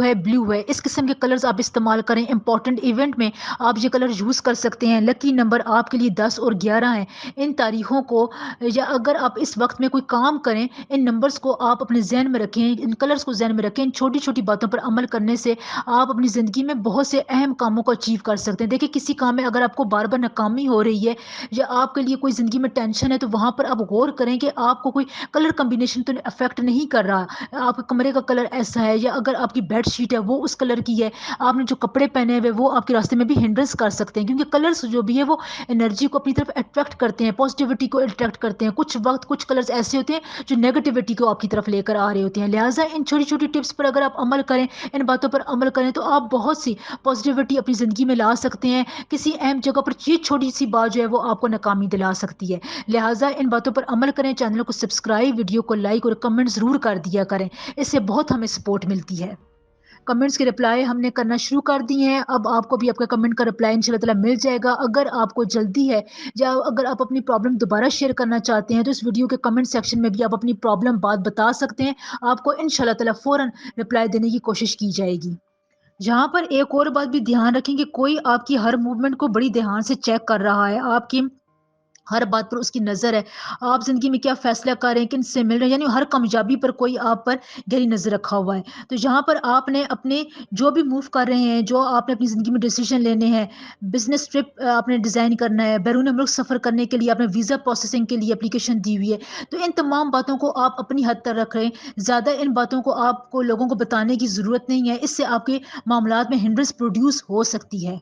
ہے، اس قسم کے کلرز آپ استعمال کریں۔ امپورٹنٹ ایونٹ میں آپ یہ کلر یوز کر سکتے ہیں۔ لکی نمبر آپ کے لیے 10 اور 11 ہیں۔ ان تاریخوں کو، یا اگر آپ اس وقت میں کوئی کام کریں، ان نمبرز کو آپ اپنے ذہن میں رکھیں، ان کلرز کو ذہن میں رکھیں۔ ان چھوٹی چھوٹی باتوں پر عمل کرنے سے آپ اپنی زندگی میں بہت سے اہم کاموں کو اچیو کر سکتے ہیں۔ دیکھیں، کسی کام میں اگر آپ کو بار بار ناکامی ہو رہی ہے، یا آپ کے لیے کوئی زندگی میں ٹینشن ہے، تو وہاں پر آپ غور کریں کہ آپ کو کوئی کلر کمبینیشن تو افیکٹ نہیں کر رہا، آپ کے کمرے کا کلر ایسا ہے، یا اگر آپ کی بیڈ شیٹ ہے وہ اس کلر کی ہے، آپ نے جو کپڑے پہنے ہوئے وہ آپ کے راستے میں بھی ہنڈرنس کر سکتے ہیں، کیونکہ کلرز جو بھی ہے وہ انرجی کو اپنی طرف اٹریکٹ کرتے ہیں، پازیٹیوٹی کو اٹریکٹ کرتے ہیں۔ کچھ وقت کچھ کلرز ایسے ہوتے ہیں جو نیگیٹیوٹی کو آپ کی طرف لے کر آ رہے ہوتے ہیں۔ لہٰذا ان چھوٹی چھوٹی ٹپس پر اگر آپ عمل کریں، ان باتوں پر عمل کریں، تو آپ بہت سی پازیٹیوٹی اپنی زندگی میں لا سکتے ہیں۔ کسی اہم جگہ پر یہ چھوٹی سی بات جو ہے وہ آپ کو ناکامی دلا سکتی ہے۔ لہٰذا ان باتوں پر عمل کریں، چینل کو سبسکرائب، ویڈیو کو لائک اور کمنٹ ضرور کر دیا کریں، اس سے بہت ہمیں سپورٹ ملتی ہے۔ کمنٹس کے رپلائی ہم نے کرنا شروع کر دی ہیں، اب آپ کو بھی آپ کا کمنٹ کا رپلائی انشاءاللہ تعالیٰ مل جائے گا۔ اگر آپ کو جلدی ہے، یا اگر آپ اپنی پرابلم دوبارہ شیئر کرنا چاہتے ہیں، تو اس ویڈیو کے کمنٹ سیکشن میں بھی آپ اپنی پرابلم بات بتا سکتے ہیں، آپ کو انشاءاللہ تعالیٰ فوراً رپلائی دینے کی کوشش کی جائے گی۔ یہاں پر ایک اور بات بھی دھیان رکھیں کہ کوئی آپ کی ہر موومنٹ کو بڑی دھیان سے چیک کر رہا ہے، آپ کی ہر بات پر اس کی نظر ہے، آپ زندگی میں کیا فیصلہ کر رہے ہیں، کن سے مل رہے ہیں، یعنی ہر کامیابی پر کوئی آپ پر گہری نظر رکھا ہوا ہے۔ تو یہاں پر آپ نے اپنے جو بھی موو کر رہے ہیں، جو آپ نے اپنی زندگی میں ڈیسیژن لینے ہیں، بزنس ٹرپ آپ نے ڈیزائن کرنا ہے، بیرون ملک سفر کرنے کے لیے آپ نے ویزا پروسیسنگ کے لیے اپلیکیشن دی ہوئی ہے، تو ان تمام باتوں کو آپ اپنی حد تک رکھ رہے ہیں۔ زیادہ ان باتوں کو آپ کو لوگوں کو بتانے کی ضرورت نہیں ہے، اس سے آپ کے معاملات میں ہنڈرنس پروڈیوس ہو سکتی ہے۔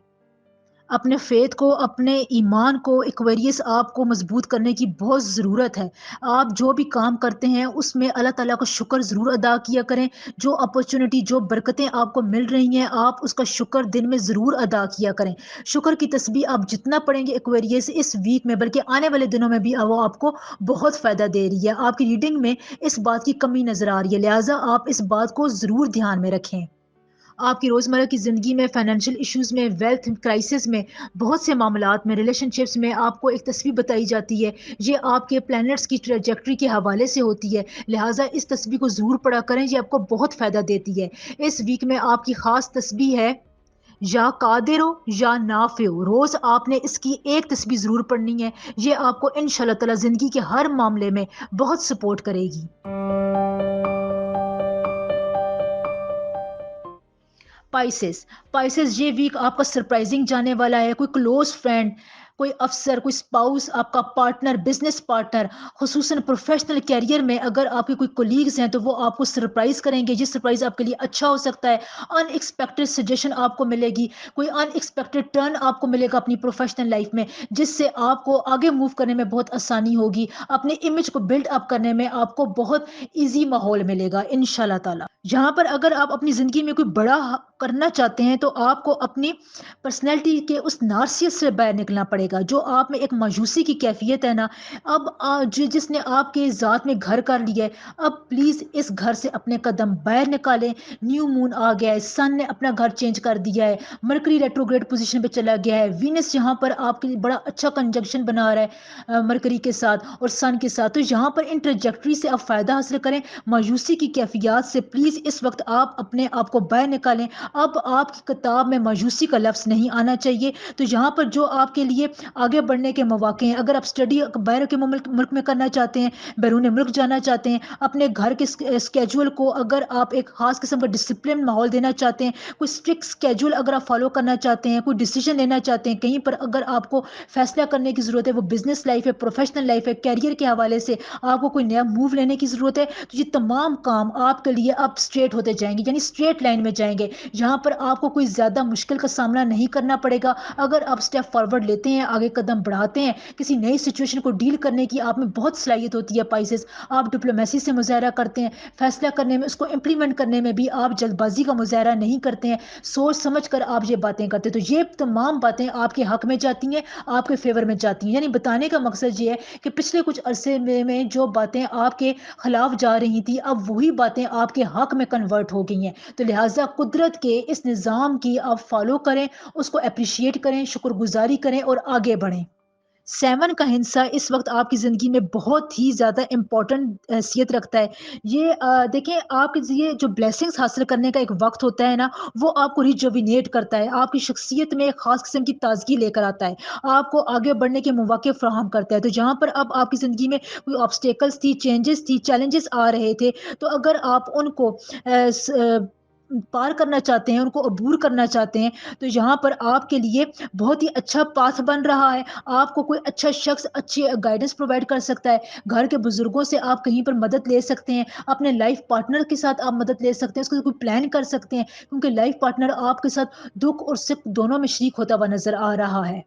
اپنے فیتھ کو، اپنے ایمان کو، ایکویریس آپ کو مضبوط کرنے کی بہت ضرورت ہے۔ آپ جو بھی کام کرتے ہیں اس میں اللہ تعالیٰ کا شکر ضرور ادا کیا کریں۔ جو اپرچونٹی، جو برکتیں آپ کو مل رہی ہیں، آپ اس کا شکر دن میں ضرور ادا کیا کریں۔ شکر کی تسبیح آپ جتنا پڑھیں گے ایکویریس اس ویک میں، بلکہ آنے والے دنوں میں بھی وہ آپ کو بہت فائدہ دے رہی ہے۔ آپ کی ریڈنگ میں اس بات کی کمی نظر آ رہی ہے، لہٰذا آپ اس بات کو ضرور دھیان میں رکھیں۔ آپ کی روزمرہ کی زندگی میں، فائنینشیل ایشوز میں، ویلتھ کرائسس میں، بہت سے معاملات میں، ریلیشن شپس میں آپ کو ایک تصویر بتائی جاتی ہے، یہ آپ کے پلانٹس کی ٹریجیکٹری کے حوالے سے ہوتی ہے، لہٰذا اس تصویر کو ضرور پڑھا کریں، یہ آپ کو بہت فائدہ دیتی ہے۔ اس ویک میں آپ کی خاص تسبیح ہے یا قادر ہو یا نافع ہو، روز آپ نے اس کی ایک تسبیح ضرور پڑھنی ہے، یہ آپ کو انشاءاللہ تعالیٰ زندگی کے ہر معاملے میں بہت سپورٹ کرے گی۔ پائسز، یہ ویک آپ کا سرپرائزنگ جانے والا ہے۔ کوئی کلوز فرینڈ کوئی افسر، کوئی اسپاؤس، آپ کا پارٹنر، بزنس پارٹنر، خصوصاً پروفیشنل کیریئر میں اگر آپ کے کوئی کولیگز ہیں تو وہ آپ کو سرپرائز کریں گے، یہ سرپرائز آپ کے لیے اچھا ہو سکتا ہے۔ ان ایکسپیکٹڈ سجیشن آپ کو ملے گی، کوئی ان ایکسپیکٹڈ ٹرن آپ کو ملے گا اپنی پروفیشنل لائف میں، جس سے آپ کو آگے موو کرنے میں بہت آسانی ہوگی، اپنے امیج کو بلڈ اپ کرنے میں آپ کو بہت ایزی ماحول ملے گا ان شاء اللہ تعالی۔ جہاں پر اگر آپ اپنی زندگی میں کوئی بڑا کرنا چاہتے ہیں تو آپ کو اپنی پرسنالٹی کے اس نارسیس سے باہر نکلنا پڑے گا، جو آپ میں ایک مایوسی کی کیفیت ہے نا، اب جس نے آپ کے ذات میں گھر کر لیا ہے، اب پلیز اس گھر سے اپنے قدم باہر نکالیں۔ نیو مون آ گیا ہے، سن نے اپنا گھر چینج کر دیا ہے، مرکری ریٹروگریڈ پوزیشن پہ چلا گیا ہے، وینس یہاں پر آپ کے لیے بڑا اچھا کنجنکشن بنا رہا ہے مرکری کے ساتھ اور سن کے ساتھ، تو یہاں پر ان ٹریجیکٹری سے آپ فائدہ حاصل کریں، مایوسی کی کیفیات سے پلیز اس وقت آپ اپنے آپ کو باہر نکالیں۔ اب آپ کی کتاب میں مایوسی کا لفظ نہیں آنا چاہیے، تو یہاں پر جو آپ کے لیے آگے بڑھنے کے مواقع ہیں، اگر آپ اسٹڈی باہر کے ملک میں کرنا چاہتے ہیں، بیرون ملک جانا چاہتے ہیں، اپنے گھر کے اسکیجول کو اگر آپ ایک خاص قسم کا ڈسپلن ماحول دینا چاہتے ہیں، کوئی اسٹرکٹ اسکیجول اگر آپ فالو کرنا چاہتے ہیں، کوئی ڈیسیجن لینا چاہتے ہیں، کہیں پر اگر آپ کو فیصلہ کرنے کی ضرورت ہے، وہ بزنس لائف ہے، پروفیشنل لائف ہے، کیریئر کے حوالے سے آپ کو کوئی نیا موو لینے کی ضرورت ہے، تو یہ تمام کام آپ کے لیے اب اسٹریٹ ہوتے جائیں گے، یعنی اسٹریٹ لائن میں جائیں گے، یہاں پر آپ کو کوئی زیادہ مشکل کا سامنا نہیں کرنا پڑے گا۔ اگر آپ اسٹیپ فارورڈ لیتے ہیں، آگے قدم بڑھاتے ہیں، کسی نئی سچویشن کو ڈیل کرنے کی آپ میں بہت صلاحیت ہوتی ہے پائسز، آپ ڈپلومیسی سے مظاہرہ کرتے ہیں، فیصلہ کرنے میں، اس کو امپلیمنٹ کرنے میں بھی آپ جلد بازی کا مظاہرہ نہیں کرتے ہیں، سوچ سمجھ کر آپ یہ باتیں کرتے ہیں، تو یہ تمام باتیں آپ کے حق میں جاتی ہیں، آپ کے فیور میں جاتی ہیں۔ یعنی بتانے کا مقصد یہ ہے کہ پچھلے کچھ عرصے میں جو باتیں آپ کے خلاف جا رہی تھی، اب وہی باتیں آپ کے حق میں کنورٹ ہو گئی ہیں، تو لہٰذا قدرت کے اس نظام کی آپ فالو کریں، اس کو اپریشیٹ کریں، شکر گزاری کریں اور آگے بڑھیں۔ 7 کا ہندسہ اس وقت آپ کی زندگی میں بہت ہی زیادہ امپورٹنٹ حیثیت رکھتا ہے۔ یہ دیکھیں، آپ کے لیے جو بلیسنگز حاصل کرنے کا ایک وقت ہوتا ہے نا، وہ آپ کو ریجوینیٹ کرتا ہے، آپ کی شخصیت میں ایک خاص قسم کی تازگی لے کر آتا ہے، آپ کو آگے بڑھنے کے مواقع فراہم کرتا ہے۔ تو جہاں پر اب آپ کی زندگی میں کوئی آبسٹیکلز تھی، چینجز تھی، چیلنجز آ رہے تھے، تو اگر آپ ان کو پار کرنا چاہتے ہیں، ان کو عبور کرنا چاہتے ہیں، تو یہاں پر آپ کے لیے بہت ہی اچھا پاتھ بن رہا ہے۔ آپ کو کوئی اچھا شخص اچھی گائیڈنس پرووائڈ کر سکتا ہے، گھر کے بزرگوں سے آپ کہیں پر مدد لے سکتے ہیں، اپنے لائف پارٹنر کے ساتھ آپ مدد لے سکتے ہیں، اس کو کوئی پلان کر سکتے ہیں، کیونکہ لائف پارٹنر آپ کے ساتھ دکھ اور سکھ دونوں میں شریک ہوتا ہوا نظر آ رہا ہے۔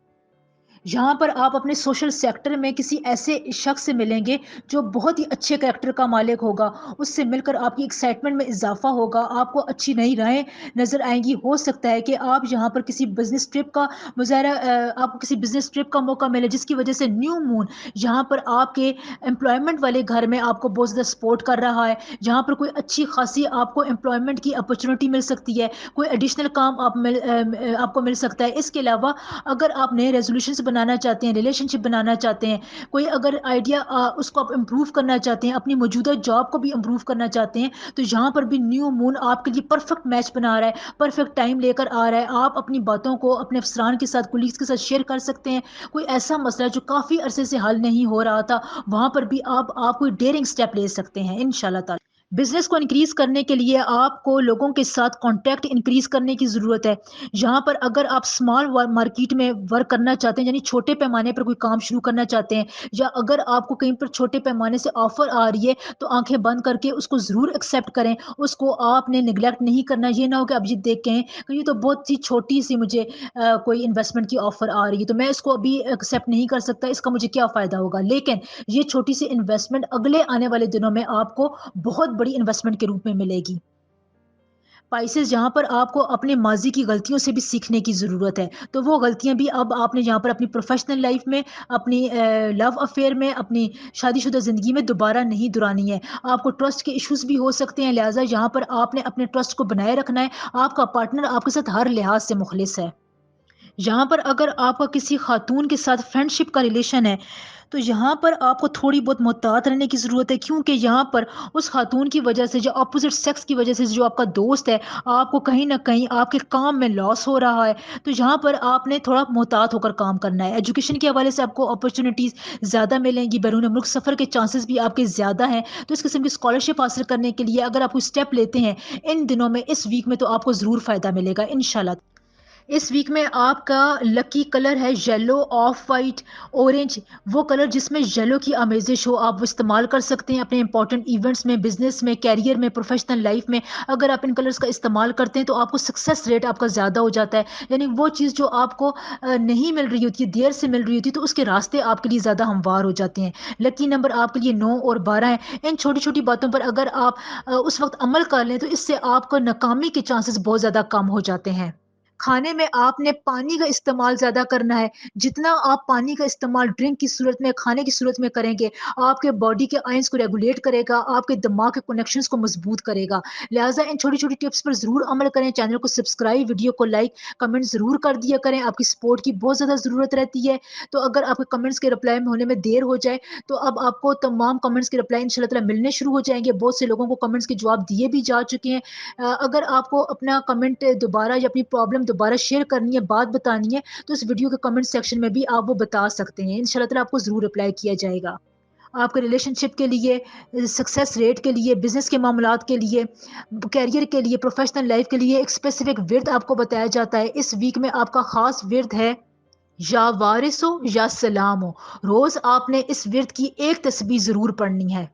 یہاں پر آپ اپنے سوشل سیکٹر میں کسی ایسے شخص سے ملیں گے جو بہت ہی اچھے کریکٹر کا مالک ہوگا، اس سے مل کر آپ کی ایکسائٹمنٹ میں اضافہ ہوگا، آپ کو اچھی نئی راہیں نظر آئیں گی۔ ہو سکتا ہے کہ آپ یہاں پر کسی بزنس ٹرپ کا مظاہرہ آپ کو کسی بزنس ٹرپ کا موقع ملے، جس کی وجہ سے نیو مون یہاں پر آپ کے امپلائمنٹ والے گھر میں آپ کو بہت زیادہ سپورٹ کر رہا ہے، جہاں پر کوئی اچھی خاصی آپ کو امپلائمنٹ کی اپرچونیٹی مل سکتی ہے، کوئی ایڈیشنل کام آپ کو مل سکتا ہے۔ اس کے علاوہ اگر آپ نئے ریزولوشنز بنانا چاہتے ہیں، ریلیشن شپ بنانا چاہتے ہیں، کوئی اگر آئیڈیا اس کو آپ امپروو کرنا چاہتے ہیں، اپنی موجودہ جاب کو بھی امپروو کرنا چاہتے ہیں، تو یہاں پر بھی نیو مون آپ کے لیے پرفیکٹ میچ بنا رہا ہے، پرفیکٹ ٹائم لے کر آ رہا ہے۔ آپ اپنی باتوں کو اپنے افسران کے ساتھ، کولیگز کے ساتھ شیئر کر سکتے ہیں، کوئی ایسا مسئلہ جو کافی عرصے سے حل نہیں ہو رہا تھا، وہاں پر بھی آپ کوئی ڈیئرنگ سٹیپ لے سکتے ہیں انشاءاللہ تعالی۔ بزنس کو انکریز کرنے کے لیے آپ کو لوگوں کے ساتھ کانٹیکٹ انکریز کرنے کی ضرورت ہے۔ یہاں پر اگر آپ اسمال مارکیٹ میں ورک کرنا چاہتے ہیں، یعنی چھوٹے پیمانے پر کوئی کام شروع کرنا چاہتے ہیں، یا اگر آپ کو کہیں پر چھوٹے پیمانے سے آفر آ رہی ہے، تو آنکھیں بند کر کے اس کو ضرور ایکسیپٹ کریں، اس کو آپ نے نگلیکٹ نہیں کرنا۔ یہ نہ ہو کہ اب یہ دیکھ کے کہ یہ تو بہت سی چھوٹی سی مجھے کوئی انویسٹمنٹ کی آفر آ رہی ہے، تو میں اس کو ابھی ایکسیپٹ نہیں کر سکتا، اس کا مجھے کیا فائدہ ہوگا، لیکن یہ چھوٹی سی انویسٹمنٹ اگلے آنے والے دنوں میں آپ کو بہت بڑی انویسٹمنٹ کے روپ میں ملے گی۔ پائسز، جہاں پر آپ کو اپنے ماضی کی غلطیوں سے بھی سیکھنے کی ضرورت ہے، تو وہ غلطیاں بھی اب آپ نے یہاں پر اپنی پروفیشنل لائف میں، اپنی لو افیئر میں، اپنی شادی شدہ زندگی میں دوبارہ نہیں دہرانی ہے۔ آپ کو ٹرسٹ کے ایشوز بھی ہو سکتے ہیں، لہٰذا یہاں پر آپ نے اپنے ٹرسٹ کو بنائے رکھنا ہے۔ آپ کا پارٹنر آپ کے ساتھ ہر لحاظ سے مخلص ہے۔ یہاں پر اگر آپ کا کسی خاتون کے ساتھ فرینڈ شپ کا ریلیشن ہے، تو یہاں پر آپ کو تھوڑی بہت محتاط رہنے کی ضرورت ہے، کیونکہ یہاں پر اس خاتون کی وجہ سے، جو اپوزٹ سیکس کی وجہ سے جو آپ کا دوست ہے، آپ کو کہیں نہ کہیں آپ کے کام میں لاس ہو رہا ہے، تو یہاں پر آپ نے تھوڑا محتاط ہو کر کام کرنا ہے۔ ایجوکیشن کے حوالے سے آپ کو اپرچونیٹیز زیادہ ملیں گی، بیرون ملک سفر کے چانسز بھی آپ کے زیادہ ہیں، تو اس قسم کی اسکالرشپ حاصل کرنے کے لیے اگر آپ کوئی اسٹیپ لیتے ہیں ان دنوں میں، اس ویک میں، تو آپ کو ضرور فائدہ ملے گا انشاءاللہ۔ اس ویک میں آپ کا لکی کلر ہے یلو، آف وائٹ، اورنج، وہ کلر جس میں یلو کی آمیزش ہو، آپ وہ استعمال کر سکتے ہیں اپنے امپورٹنٹ ایونٹس میں، بزنس میں، کیریئر میں، پروفیشنل لائف میں۔ اگر آپ ان کلرز کا استعمال کرتے ہیں تو آپ کو سکسیس ریٹ آپ کا زیادہ ہو جاتا ہے، یعنی وہ چیز جو آپ کو نہیں مل رہی ہوتی ہے، دیر سے مل رہی ہوتی ہے، تو اس کے راستے آپ کے لیے زیادہ ہموار ہو جاتے ہیں۔ لکی نمبر آپ کے لیے 9 اور 12 ہیں۔ ان چھوٹی چھوٹی باتوں پر اگر آپ اس وقت عمل کر لیں تو اس سے آپ کو ناکامی کے چانسز بہت زیادہ کم ہو جاتے ہیں۔ کھانے میں آپ نے پانی کا استعمال زیادہ کرنا ہے۔ جتنا آپ پانی کا استعمال ڈرنک کی صورت میں، کھانے کی صورت میں کریں گے، آپ کے باڈی کے آئنس کو ریگولیٹ کرے گا، آپ کے دماغ کے کنیکشنز کو مضبوط کرے گا۔ لہٰذا ان چھوٹی چھوٹی ٹپس پر ضرور عمل کریں۔ چینل کو سبسکرائب، ویڈیو کو لائک، کمنٹ ضرور کر دیا کریں۔ آپ کی سپورٹ کی بہت زیادہ ضرورت رہتی ہے۔ تو اگر آپ کے کمنٹس کے رپلائی میں ہونے میں دیر ہو جائے تو اب آپ کو تمام کمنٹس کے رپلائی انشاء اللہ تعالیٰ ملنے شروع ہو جائیں گے۔ بہت سے لوگوں کو کمنٹس کے جواب دیے بھی جا چکے ہیں۔ اگر آپ کو اپنا کمنٹ دوبارہ یا اپنی پرابلم دوبارہ شیئر کرنی ہے، بات بتانی ہے، تو اس ویڈیو کے کمنٹ سیکشن میں بھی آپ وہ بتا سکتے ہیں۔ انشاء اللہ تعالیٰ آپ کو ضرور رپلائی کیا جائے گا۔ آپ کے ریلیشن شپ کے لیے، سکسیس ریٹ کے لیے، بزنس کے معاملات کے لیے، کیریئر کے لیے، پروفیشنل لائف کے لیے ایک اسپیسیفک ورد آپ کو بتایا جاتا ہے۔ اس ویک میں آپ کا خاص ورد ہے یا وارث ہو یا سلام ہو۔ روز آپ نے اس ورد کی ایک تسبیح ضرور پڑھنی ہے۔